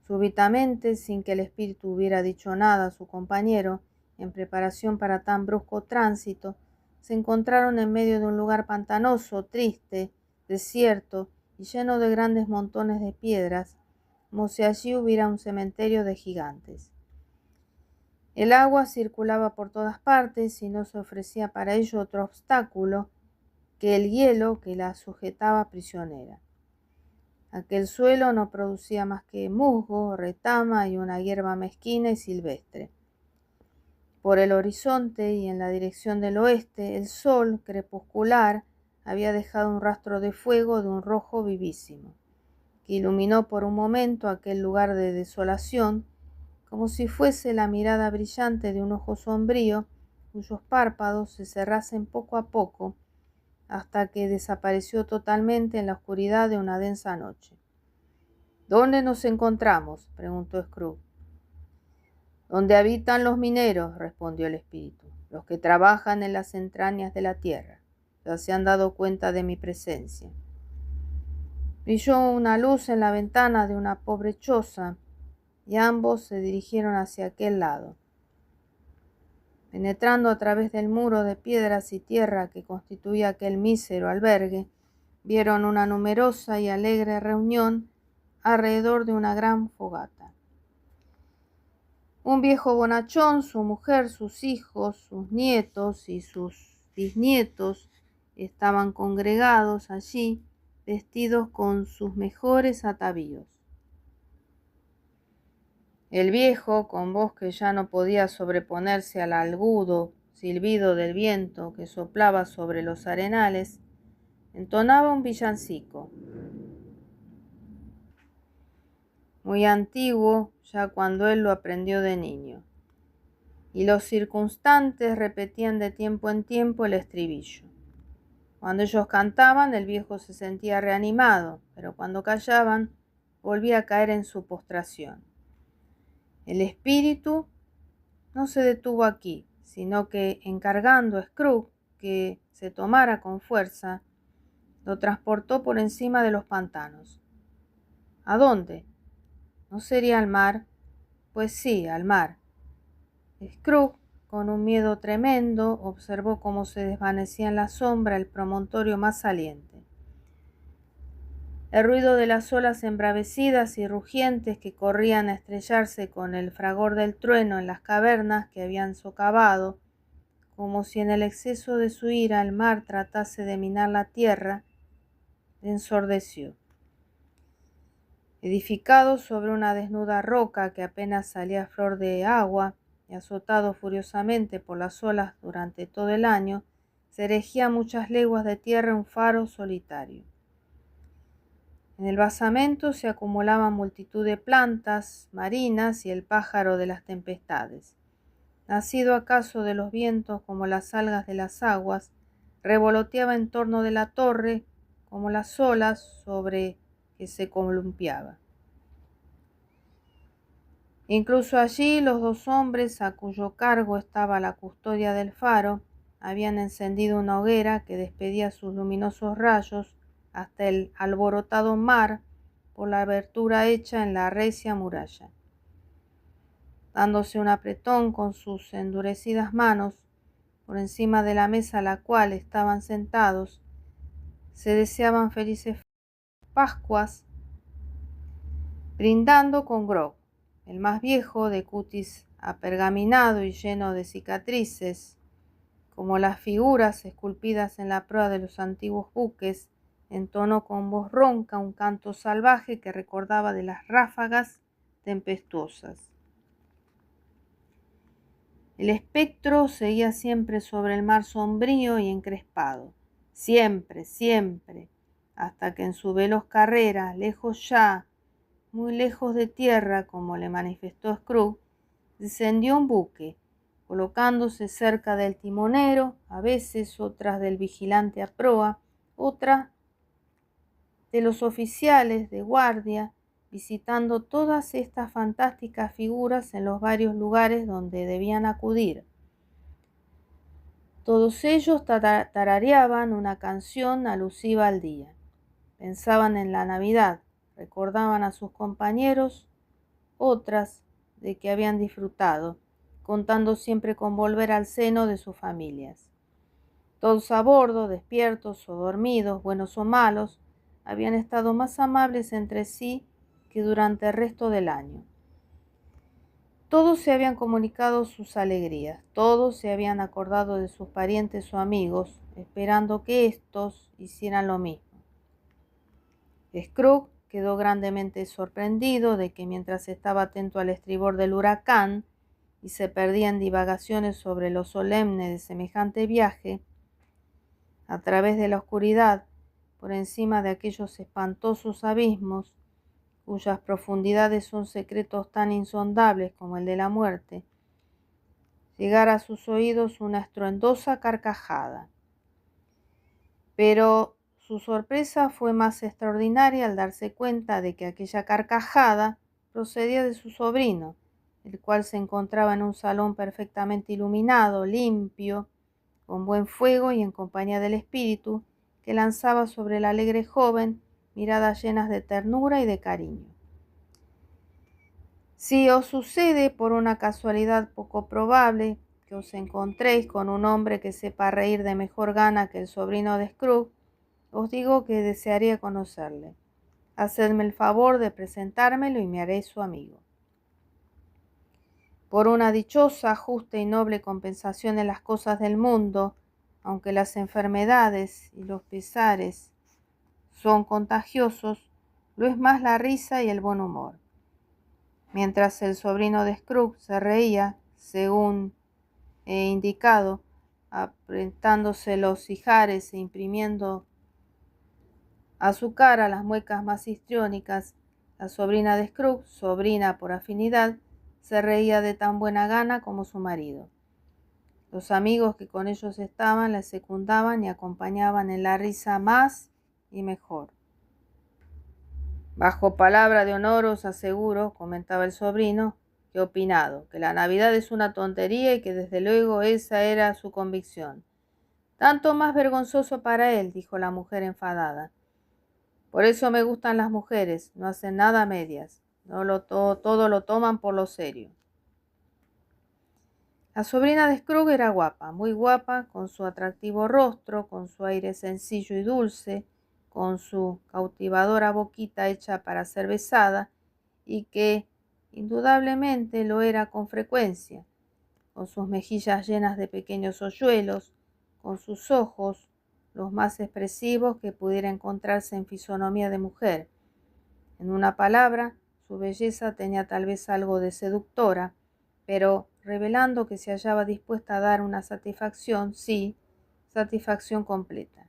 Súbitamente, sin que el espíritu hubiera dicho nada a su compañero, en preparación para tan brusco tránsito, se encontraron en medio de un lugar pantanoso, triste, desierto y lleno de grandes montones de piedras, como si allí hubiera un cementerio de gigantes. El agua circulaba por todas partes y no se ofrecía para ello otro obstáculo que el hielo que la sujetaba prisionera. Aquel suelo no producía más que musgo, retama y una hierba mezquina y silvestre. Por el horizonte y en la dirección del oeste, el sol crepuscular había dejado un rastro de fuego de un rojo vivísimo, que iluminó por un momento aquel lugar de desolación, como si fuese la mirada brillante de un ojo sombrío cuyos párpados se cerrasen poco a poco hasta que desapareció totalmente en la oscuridad de una densa noche. ¿Dónde nos encontramos?, preguntó Scrooge. Donde habitan los mineros, respondió el espíritu, los que trabajan en las entrañas de la tierra. Ya se han dado cuenta de mi presencia. Brilló una luz en la ventana de una pobre choza y ambos se dirigieron hacia aquel lado. Penetrando a través del muro de piedras y tierra que constituía aquel mísero albergue, vieron una numerosa y alegre reunión alrededor de una gran fogata. Un viejo bonachón, su mujer, sus hijos, sus nietos y sus bisnietos estaban congregados allí, vestidos con sus mejores atavíos. El viejo, con voz que ya no podía sobreponerse al agudo silbido del viento que soplaba sobre los arenales, entonaba un villancico, muy antiguo ya cuando él lo aprendió de niño, y los circunstantes repetían de tiempo en tiempo el estribillo. Cuando ellos cantaban, el viejo se sentía reanimado, pero cuando callaban, volvía a caer en su postración. El espíritu no se detuvo aquí, sino que, encargando a Scrooge que se tomara con fuerza, lo transportó por encima de los pantanos. ¿A dónde? ¿No sería al mar? Pues sí, al mar. Scrooge, con un miedo tremendo, observó cómo se desvanecía en la sombra el promontorio más saliente. El ruido de las olas embravecidas y rugientes que corrían a estrellarse con el fragor del trueno en las cavernas que habían socavado, como si en el exceso de su ira el mar tratase de minar la tierra, le ensordeció. Edificado sobre una desnuda roca que apenas salía a flor de agua y azotado furiosamente por las olas durante todo el año, se erigía a muchas leguas de tierra un faro solitario. En el basamento se acumulaban multitud de plantas marinas y el pájaro de las tempestades, nacido acaso de los vientos como las algas de las aguas, revoloteaba en torno de la torre como las olas sobre que se columpiaba. Incluso allí los dos hombres a cuyo cargo estaba la custodia del faro habían encendido una hoguera que despedía sus luminosos rayos hasta el alborotado mar por la abertura hecha en la recia muralla. Dándose un apretón con sus endurecidas manos por encima de la mesa a la cual estaban sentados, se deseaban felices Pascuas, brindando con Grog, el más viejo, de cutis apergaminado y lleno de cicatrices, como las figuras esculpidas en la proa de los antiguos buques, entonó con voz ronca un canto salvaje que recordaba de las ráfagas tempestuosas. El espectro seguía siempre sobre el mar sombrío y encrespado, siempre, siempre, hasta que en su veloz carrera, lejos ya, muy lejos de tierra, como le manifestó Scrooge, descendió un buque, colocándose cerca del timonero, a veces otras del vigilante a proa, otras de los oficiales de guardia, visitando todas estas fantásticas figuras en los varios lugares donde debían acudir. Todos ellos tarareaban una canción alusiva al día. Pensaban en la Navidad, recordaban a sus compañeros otras de que habían disfrutado, contando siempre con volver al seno de sus familias. Todos a bordo, despiertos o dormidos, buenos o malos, habían estado más amables entre sí que durante el resto del año. Todos se habían comunicado sus alegrías, todos se habían acordado de sus parientes o amigos, esperando que éstos hicieran lo mismo. Scrooge quedó grandemente sorprendido de que mientras estaba atento al estribor del huracán y se perdía en divagaciones sobre lo solemne de semejante viaje, a través de la oscuridad, por encima de aquellos espantosos abismos, cuyas profundidades son secretos tan insondables como el de la muerte, llegar a sus oídos una estruendosa carcajada. Pero su sorpresa fue más extraordinaria al darse cuenta de que aquella carcajada procedía de su sobrino, el cual se encontraba en un salón perfectamente iluminado, limpio, con buen fuego y en compañía del espíritu, que lanzaba sobre el alegre joven miradas llenas de ternura y de cariño. Si os sucede por una casualidad poco probable que os encontréis con un hombre que sepa reír de mejor gana que el sobrino de Scrooge, os digo que desearía conocerle. Hacedme el favor de presentármelo y me haré su amigo. Por una dichosa, justa y noble compensación en las cosas del mundo, aunque las enfermedades y los pesares son contagiosos, lo es más la risa y el buen humor. Mientras el sobrino de Scrooge se reía, según he indicado, apretándose los ijares e imprimiendo a su cara las muecas más histriónicas, la sobrina de Scrooge, sobrina por afinidad, se reía de tan buena gana como su marido. Los amigos que con ellos estaban les secundaban y acompañaban en la risa más y mejor. Bajo palabra de honor os aseguro, comentaba el sobrino, que he opinado, que la Navidad es una tontería y que desde luego esa era su convicción. Tanto más vergonzoso para él, dijo la mujer enfadada. Por eso me gustan las mujeres, no hacen nada a medias, todo lo toman por lo serio. La sobrina de Scrooge era guapa, muy guapa, con su atractivo rostro, con su aire sencillo y dulce, con su cautivadora boquita hecha para ser besada, y que indudablemente lo era con frecuencia, con sus mejillas llenas de pequeños hoyuelos, con sus ojos, los más expresivos que pudiera encontrarse en fisonomía de mujer. En una palabra, su belleza tenía tal vez algo de seductora, pero revelando que se hallaba dispuesta a dar una satisfacción, sí, satisfacción completa.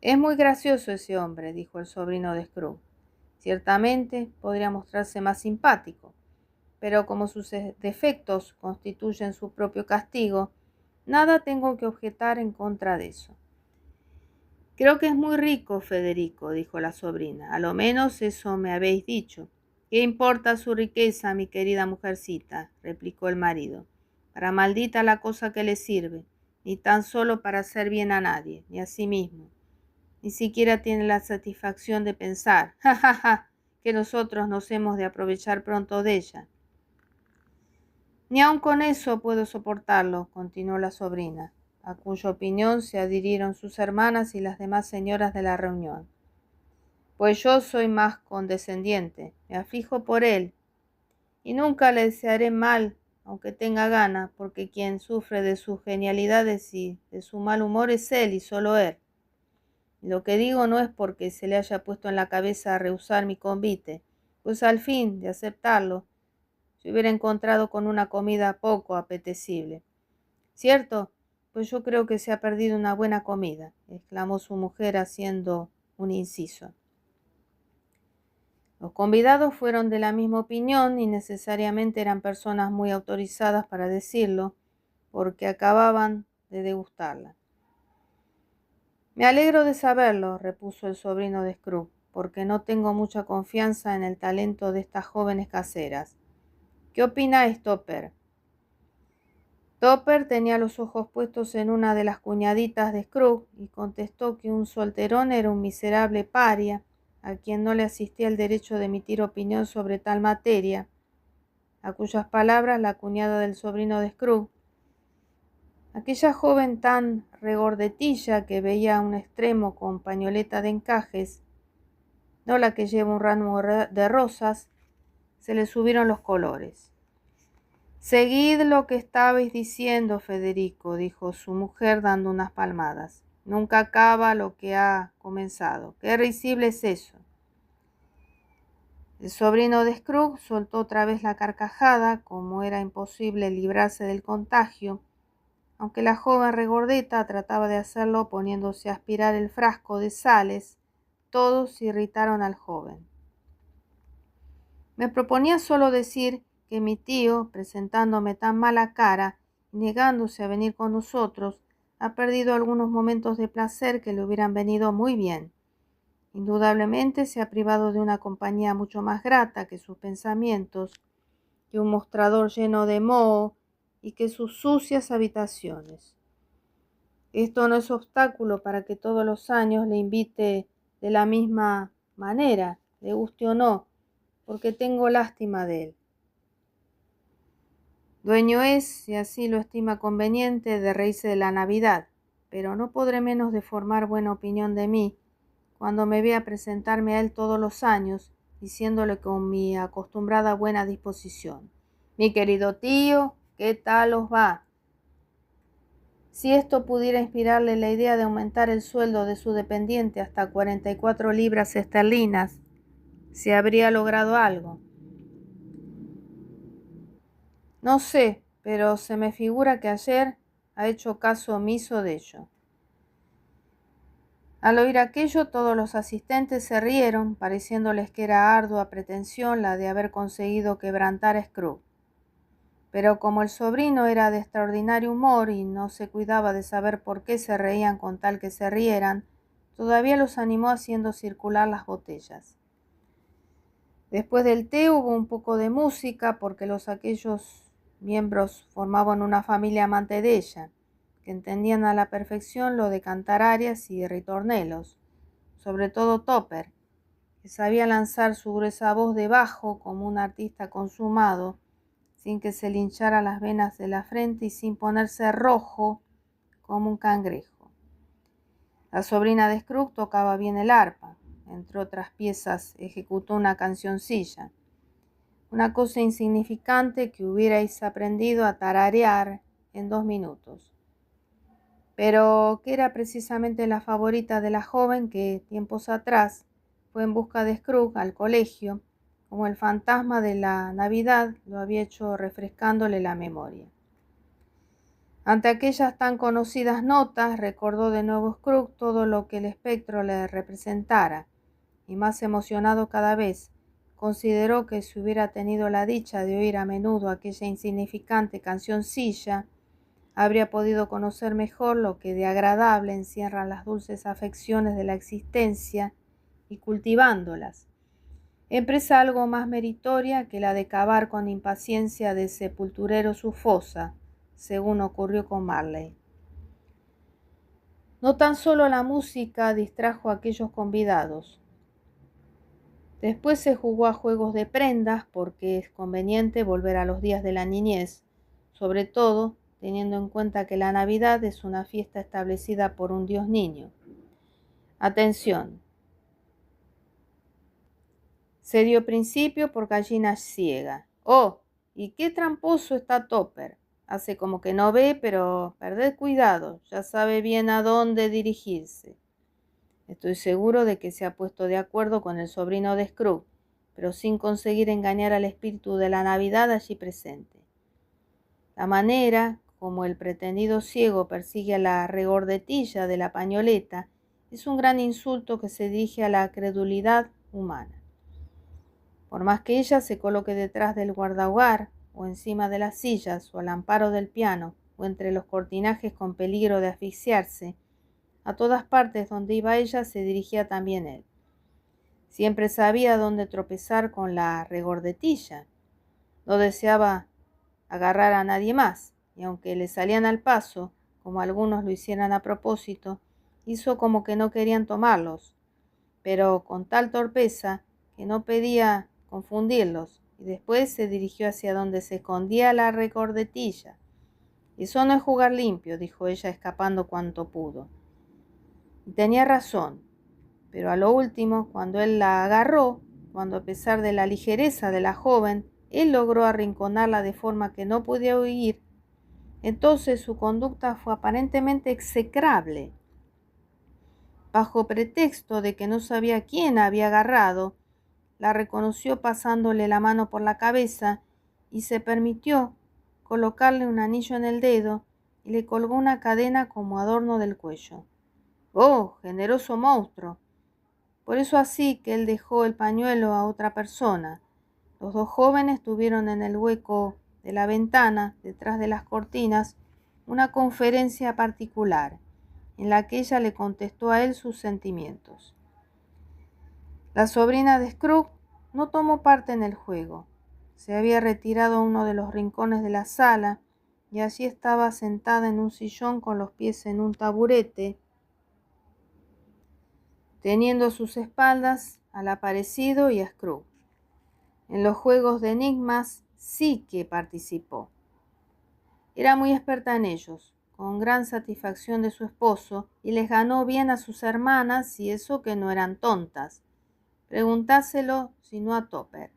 Es muy gracioso ese hombre, dijo el sobrino de Scrooge. Ciertamente podría mostrarse más simpático, pero como sus defectos constituyen su propio castigo, nada tengo que objetar en contra de eso. Creo que es muy rico, Federico, dijo la sobrina. A lo menos eso me habéis dicho. ¿Qué importa su riqueza, mi querida mujercita? Replicó el marido. Para maldita la cosa que le sirve, ni tan solo para hacer bien a nadie, ni a sí mismo. Ni siquiera tiene la satisfacción de pensar, que nosotros nos hemos de aprovechar pronto de ella. Ni aun con eso puedo soportarlo, continuó la sobrina, a cuya opinión se adhirieron sus hermanas y las demás señoras de la reunión. Pues yo soy más condescendiente, me afijo por él, y nunca le desearé mal, aunque tenga gana, porque quien sufre de sus genialidades y de su mal humor es él y solo él. Lo que digo no es porque se le haya puesto en la cabeza a rehusar mi convite, pues al fin de aceptarlo, se hubiera encontrado con una comida poco apetecible. ¿Cierto? Pues yo creo que se ha perdido una buena comida, exclamó su mujer haciendo un inciso. Los convidados fueron de la misma opinión y necesariamente eran personas muy autorizadas para decirlo, porque acababan de degustarla. Me alegro de saberlo, repuso el sobrino de Scrooge, porque no tengo mucha confianza en el talento de estas jóvenes caseras. ¿Qué opináis, Topper? Topper tenía los ojos puestos en una de las cuñaditas de Scrooge y contestó que un solterón era un miserable paria, a quien no le asistía el derecho de emitir opinión sobre tal materia, a cuyas palabras la cuñada del sobrino de Scrooge, aquella joven tan regordetilla que veía a un extremo con pañoleta de encajes, no la que lleva un ramo de rosas, se le subieron los colores. Seguid lo que estabais diciendo, Federico, dijo su mujer dando unas palmadas. Nunca acaba lo que ha comenzado. ¡Qué risible es eso! El sobrino de Scrooge soltó otra vez la carcajada, como era imposible librarse del contagio, aunque la joven regordeta trataba de hacerlo poniéndose a aspirar el frasco de sales. Todos irritaron al joven. Me proponía solo decir que mi tío, presentándome tan mala cara, negándose a venir con nosotros, ha perdido algunos momentos de placer que le hubieran venido muy bien. Indudablemente se ha privado de una compañía mucho más grata que sus pensamientos, que un mostrador lleno de moho y que sus sucias habitaciones. Esto no es obstáculo para que todos los años le invite de la misma manera, le guste o no, porque tengo lástima de él. Dueño es, si así lo estima conveniente, de reírse de la Navidad, pero no podré menos de formar buena opinión de mí cuando me vea presentarme a él todos los años, diciéndole con mi acostumbrada buena disposición: mi querido tío, ¿qué tal os va? Si esto pudiera inspirarle la idea de aumentar el sueldo de su dependiente hasta 44 libras esterlinas, se habría logrado algo. No sé, pero se me figura que ayer ha hecho caso omiso de ello. Al oír aquello, todos los asistentes se rieron, pareciéndoles que era ardua pretensión la de haber conseguido quebrantar a Scrooge. Pero como el sobrino era de extraordinario humor y no se cuidaba de saber por qué se reían con tal que se rieran, todavía los animó haciendo circular las botellas. Después del té hubo un poco de música, porque aquellos miembros formaban una familia amante de ella, que entendían a la perfección lo de cantar arias y ritornelos, sobre todo Topper, que sabía lanzar su gruesa voz de bajo como un artista consumado, sin que se le hinchara las venas de la frente y sin ponerse rojo como un cangrejo. La sobrina de Scrooge tocaba bien el arpa. Entre otras piezas, ejecutó una cancioncilla, una cosa insignificante que hubierais aprendido a tararear en 2 minutos, pero que era precisamente la favorita de la joven que, tiempos atrás, fue en busca de Scrooge al colegio, como el fantasma de la Navidad lo había hecho refrescándole la memoria. Ante aquellas tan conocidas notas, recordó de nuevo Scrooge todo lo que el espectro le representara, y más emocionado cada vez, consideró que si hubiera tenido la dicha de oír a menudo aquella insignificante cancioncilla, habría podido conocer mejor lo que de agradable encierran las dulces afecciones de la existencia, y cultivándolas, empresa algo más meritoria que la de cavar con impaciencia de sepulturero su fosa, según ocurrió con Marley. No tan solo la música distrajo a aquellos convidados. Después se jugó a juegos de prendas, porque es conveniente volver a los días de la niñez, sobre todo teniendo en cuenta que la Navidad es una fiesta establecida por un Dios niño. Atención. Se dio principio por Gallina Ciega. ¡Oh! ¿Y qué tramposo está Topper! Hace como que no ve, pero perded cuidado, ya sabe bien a dónde dirigirse. Estoy seguro de que se ha puesto de acuerdo con el sobrino de Scrooge, pero sin conseguir engañar al espíritu de la Navidad allí presente. La manera como el pretendido ciego persigue a la regordetilla de la pañoleta es un gran insulto que se dirige a la credulidad humana. Por más que ella se coloque detrás del guardahogar, o encima de las sillas, o al amparo del piano, o entre los cortinajes con peligro de asfixiarse, a todas partes donde iba ella se dirigía también él. Siempre sabía dónde tropezar con la regordetilla. No deseaba agarrar a nadie más, y aunque le salían al paso, como algunos lo hicieran a propósito, hizo como que no querían tomarlos, pero con tal torpeza que no pedía confundirlos, y después se dirigió hacia donde se escondía la regordetilla. Eso no es jugar limpio, dijo ella, escapando cuanto pudo. Y tenía razón, pero a lo último, cuando él la agarró, cuando a pesar de la ligereza de la joven, él logró arrinconarla de forma que no podía huir, entonces su conducta fue aparentemente execrable. Bajo pretexto de que no sabía quién había agarrado, la reconoció pasándole la mano por la cabeza y se permitió colocarle un anillo en el dedo y le colgó una cadena como adorno del cuello. ¡Oh, generoso monstruo! Por eso así que él dejó el pañuelo a otra persona. Los dos jóvenes tuvieron en el hueco de la ventana, detrás de las cortinas, una conferencia particular en la que ella le contestó a él sus sentimientos. La sobrina de Scrooge no tomó parte en el juego. Se había retirado a uno de los rincones de la sala y allí estaba sentada en un sillón con los pies en un taburete, teniendo a sus espaldas al aparecido y a Scrooge. En los juegos de enigmas sí que participó. Era muy experta en ellos, con gran satisfacción de su esposo, y les ganó bien a sus hermanas, y eso que no eran tontas. Preguntáselo si no a Topper.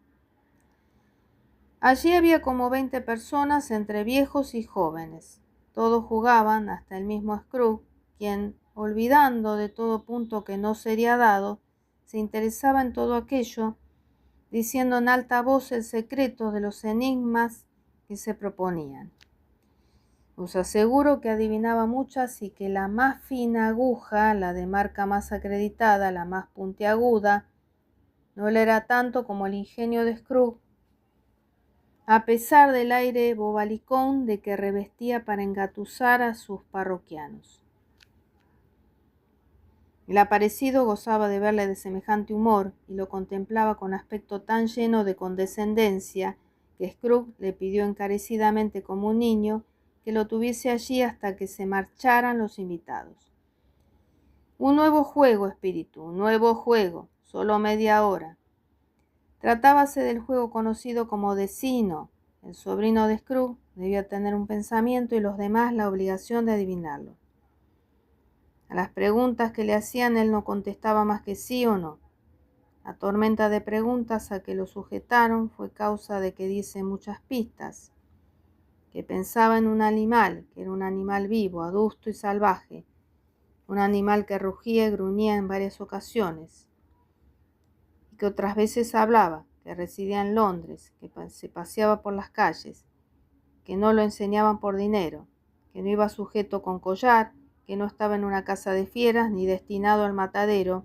Allí había como 20 personas entre viejos y jóvenes. Todos jugaban, hasta el mismo Scrooge, quien, olvidando de todo punto que no sería dado, se interesaba en todo aquello, diciendo en alta voz el secreto de los enigmas que se proponían. Os aseguro que adivinaba muchas y que la más fina aguja, la de marca más acreditada, la más puntiaguda, no le era tanto como el ingenio de Scrooge, a pesar del aire bobalicón de que revestía para engatusar a sus parroquianos. El aparecido gozaba de verle de semejante humor y lo contemplaba con aspecto tan lleno de condescendencia que Scrooge le pidió encarecidamente como un niño que lo tuviese allí hasta que se marcharan los invitados. Un nuevo juego, espíritu, un nuevo juego, solo media hora. Tratábase del juego conocido como de Sino. El sobrino de Scrooge debía tener un pensamiento y los demás la obligación de adivinarlo. A las preguntas que le hacían él no contestaba más que sí o no. La tormenta de preguntas a que lo sujetaron fue causa de que diese muchas pistas, que pensaba en un animal, que era un animal vivo, adusto y salvaje, un animal que rugía y gruñía en varias ocasiones, y que otras veces hablaba, que residía en Londres, que se paseaba por las calles, que no lo enseñaban por dinero, que no iba sujeto con collar, que no estaba en una casa de fieras ni destinado al matadero,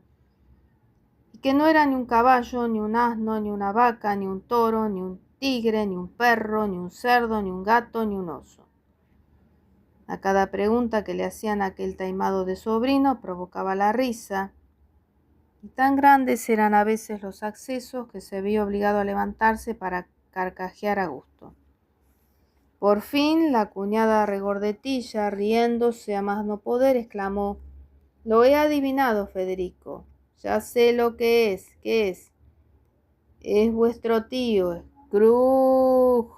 y que no era ni un caballo, ni un asno, ni una vaca, ni un toro, ni un tigre, ni un perro, ni un cerdo, ni un gato, ni un oso. A cada pregunta que le hacían a aquel taimado de sobrino provocaba la risa, y tan grandes eran a veces los accesos que se vio obligado a levantarse para carcajear a gusto. Por fin la cuñada regordetilla, riéndose a más no poder, exclamó: «Lo he adivinado, Federico. Ya sé lo que es. ¿Qué es?» «Es vuestro tío, Scrooge».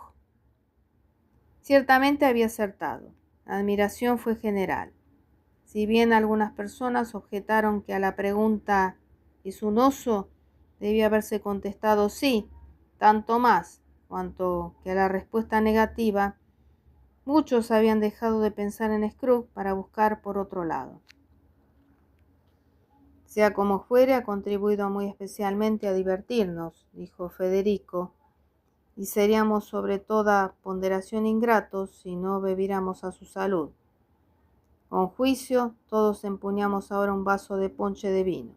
Ciertamente había acertado. La admiración fue general. Si bien algunas personas objetaron que a la pregunta «¿es un oso?», debía haberse contestado sí, tanto más cuanto que a la respuesta negativa, muchos habían dejado de pensar en Scrooge para buscar por otro lado. «Sea como fuere, ha contribuido muy especialmente a divertirnos», dijo Federico, «y seríamos sobre toda ponderación ingratos si no bebiéramos a su salud. Con juicio, todos empuñamos ahora un vaso de ponche de vino.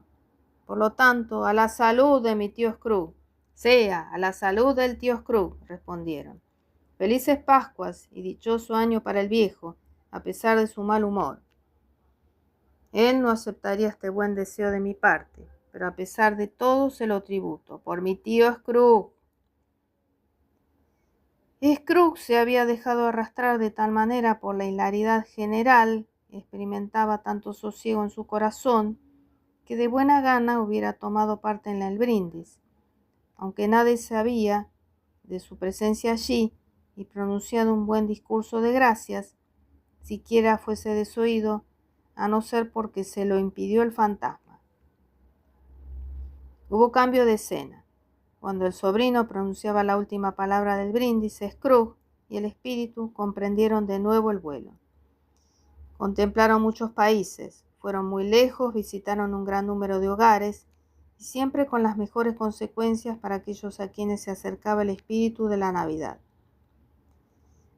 Por lo tanto, a la salud de mi tío Scrooge». «Sea, a la salud del tío Scrooge», respondieron. «Felices Pascuas y dichoso año para el viejo, a pesar de su mal humor. Él no aceptaría este buen deseo de mi parte, pero a pesar de todo se lo tributo, por mi tío Scrooge». Scrooge se había dejado arrastrar de tal manera por la hilaridad general, experimentaba tanto sosiego en su corazón, que de buena gana hubiera tomado parte en el brindis, aunque nadie sabía de su presencia allí, y pronunciado un buen discurso de gracias, siquiera fuese desoído, a no ser porque se lo impidió el fantasma. Hubo cambio de escena. Cuando el sobrino pronunciaba la última palabra del brindis, Scrooge y el espíritu comprendieron de nuevo el vuelo. Contemplaron muchos países, fueron muy lejos, visitaron un gran número de hogares, y siempre con las mejores consecuencias para aquellos a quienes se acercaba el espíritu de la Navidad.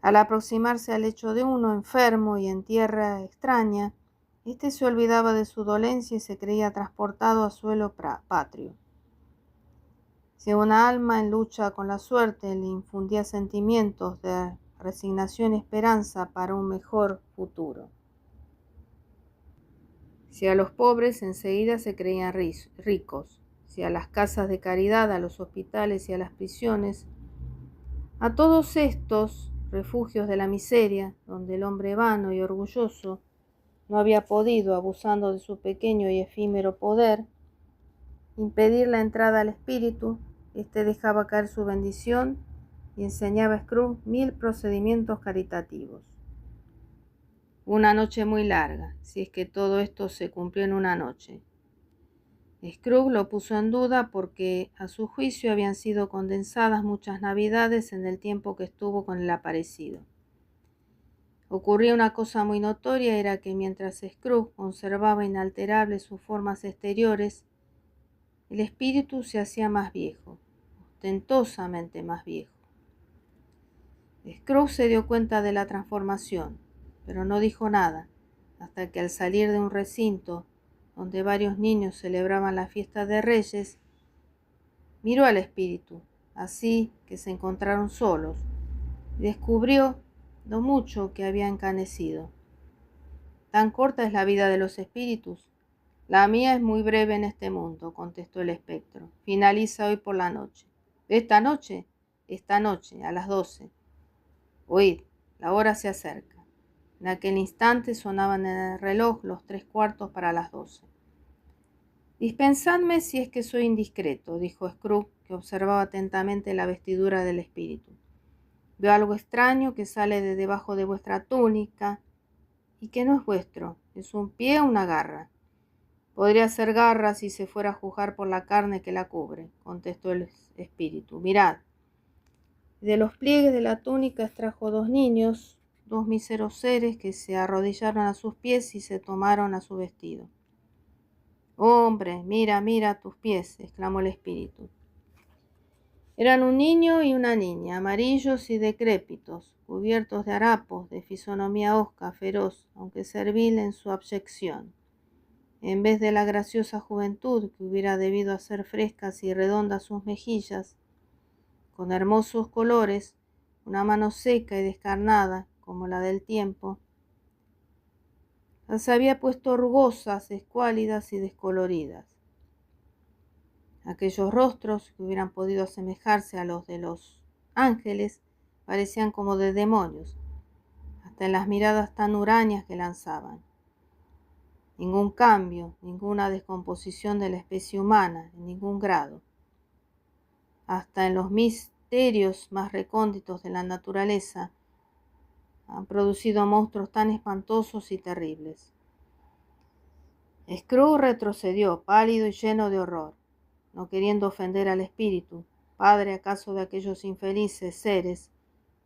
Al aproximarse al lecho de uno enfermo y en tierra extraña, éste se olvidaba de su dolencia y se creía transportado a suelo patrio. Si una alma en lucha con la suerte le infundía sentimientos de resignación y esperanza para un mejor futuro. Si a los pobres enseguida se creían ricos, si a las casas de caridad, a los hospitales y a las prisiones, a todos estos refugios de la miseria, donde el hombre vano y orgulloso no había podido, abusando de su pequeño y efímero poder, impedir la entrada al espíritu, éste dejaba caer su bendición y enseñaba a Scrooge 1000 procedimientos caritativos. Una noche muy larga, si es que todo esto se cumplió en una noche. Scrooge lo puso en duda porque a su juicio habían sido condensadas muchas navidades en el tiempo que estuvo con el aparecido. Ocurría una cosa muy notoria, era que mientras Scrooge conservaba inalterables sus formas exteriores, el espíritu se hacía más viejo, ostentosamente más viejo. Scrooge se dio cuenta de la transformación, pero no dijo nada, hasta que al salir de un recinto donde varios niños celebraban la fiesta de Reyes, miró al espíritu, así que se encontraron solos, y descubrió lo mucho que había encanecido. ¿Tan corta es la vida de los espíritus? La mía es muy breve en este mundo, contestó el espectro. Finaliza hoy por la noche. ¿Esta noche? Esta noche, a las 12. Oíd, la hora se acerca. En aquel instante sonaban en el reloj los 3/4 para las 12. Dispensadme si es que soy indiscreto, dijo Scrooge, que observaba atentamente la vestidura del espíritu. Veo algo extraño que sale de debajo de vuestra túnica y que no es vuestro. ¿Es un pie o una garra? Podría ser garra si se fuera a juzgar por la carne que la cubre, contestó el espíritu. Mirad. De los pliegues de la túnica extrajo 2 niños, 2 míseros seres que se arrodillaron a sus pies y se tomaron a su vestido. Hombre, mira, mira tus pies, exclamó el espíritu. Eran un niño y una niña, amarillos y decrépitos, cubiertos de harapos, de fisonomía hosca, feroz, aunque servil en su abyección. En vez de la graciosa juventud que hubiera debido hacer frescas y redondas sus mejillas, con hermosos colores, una mano seca y descarnada, como la del tiempo, las había puesto rugosas, escuálidas y descoloridas. Aquellos rostros, que hubieran podido asemejarse a los de los ángeles, parecían como de demonios, hasta en las miradas tan hurañas que lanzaban. Ningún cambio, ninguna descomposición de la especie humana, en ningún grado. Hasta en los misterios más recónditos de la naturaleza han producido monstruos tan espantosos y terribles. Scrooge retrocedió, pálido y lleno de horror, no queriendo ofender al espíritu, padre acaso de aquellos infelices seres.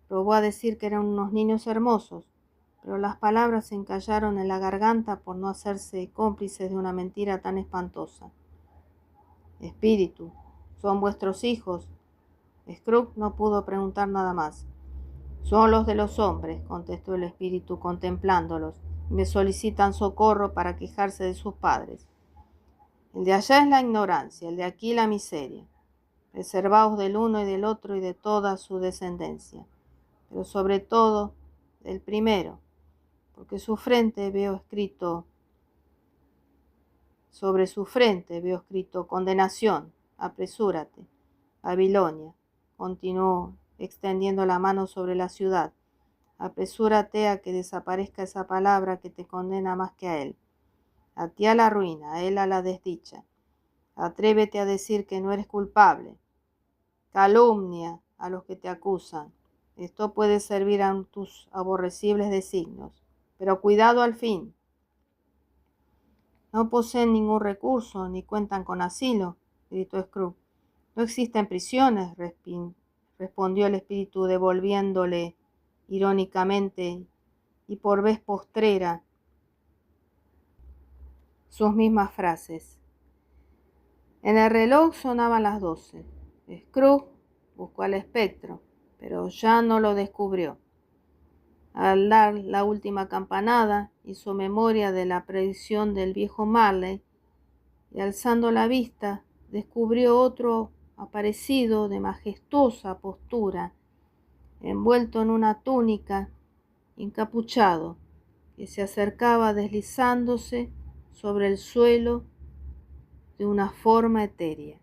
Probó a decir que eran unos niños hermosos, pero las palabras se encallaron en la garganta por no hacerse cómplices de una mentira tan espantosa. Espíritu, ¿son vuestros hijos? Scrooge no pudo preguntar nada más. Son los de los hombres, contestó el espíritu contemplándolos, y me solicitan socorro para quejarse de sus padres. El de allá es la ignorancia, el de aquí la miseria. Preservaos del uno y del otro y de toda su descendencia, pero sobre todo del primero, porque sobre su frente veo escrito condenación. Apresúrate, Babilonia, continuó extendiendo la mano sobre la ciudad. Apresúrate a que desaparezca esa palabra que te condena más que a él. A ti a la ruina, a él a la desdicha. Atrévete a decir que no eres culpable. Calumnia a los que te acusan. Esto puede servir a tus aborrecibles designios, pero cuidado al fin. No poseen ningún recurso, ni cuentan con asilo, gritó Scrooge. No existen prisiones, respondió el espíritu, devolviéndole irónicamente y por vez postrera sus mismas frases. En el reloj sonaban las 12. Scrooge buscó al espectro, pero ya no lo descubrió. Al dar la última campanada, hizo memoria de la predicción del viejo Marley y alzando la vista, descubrió otro aparecido de majestuosa postura, envuelto en una túnica, encapuchado, que se acercaba deslizándose sobre el suelo de una forma etérea.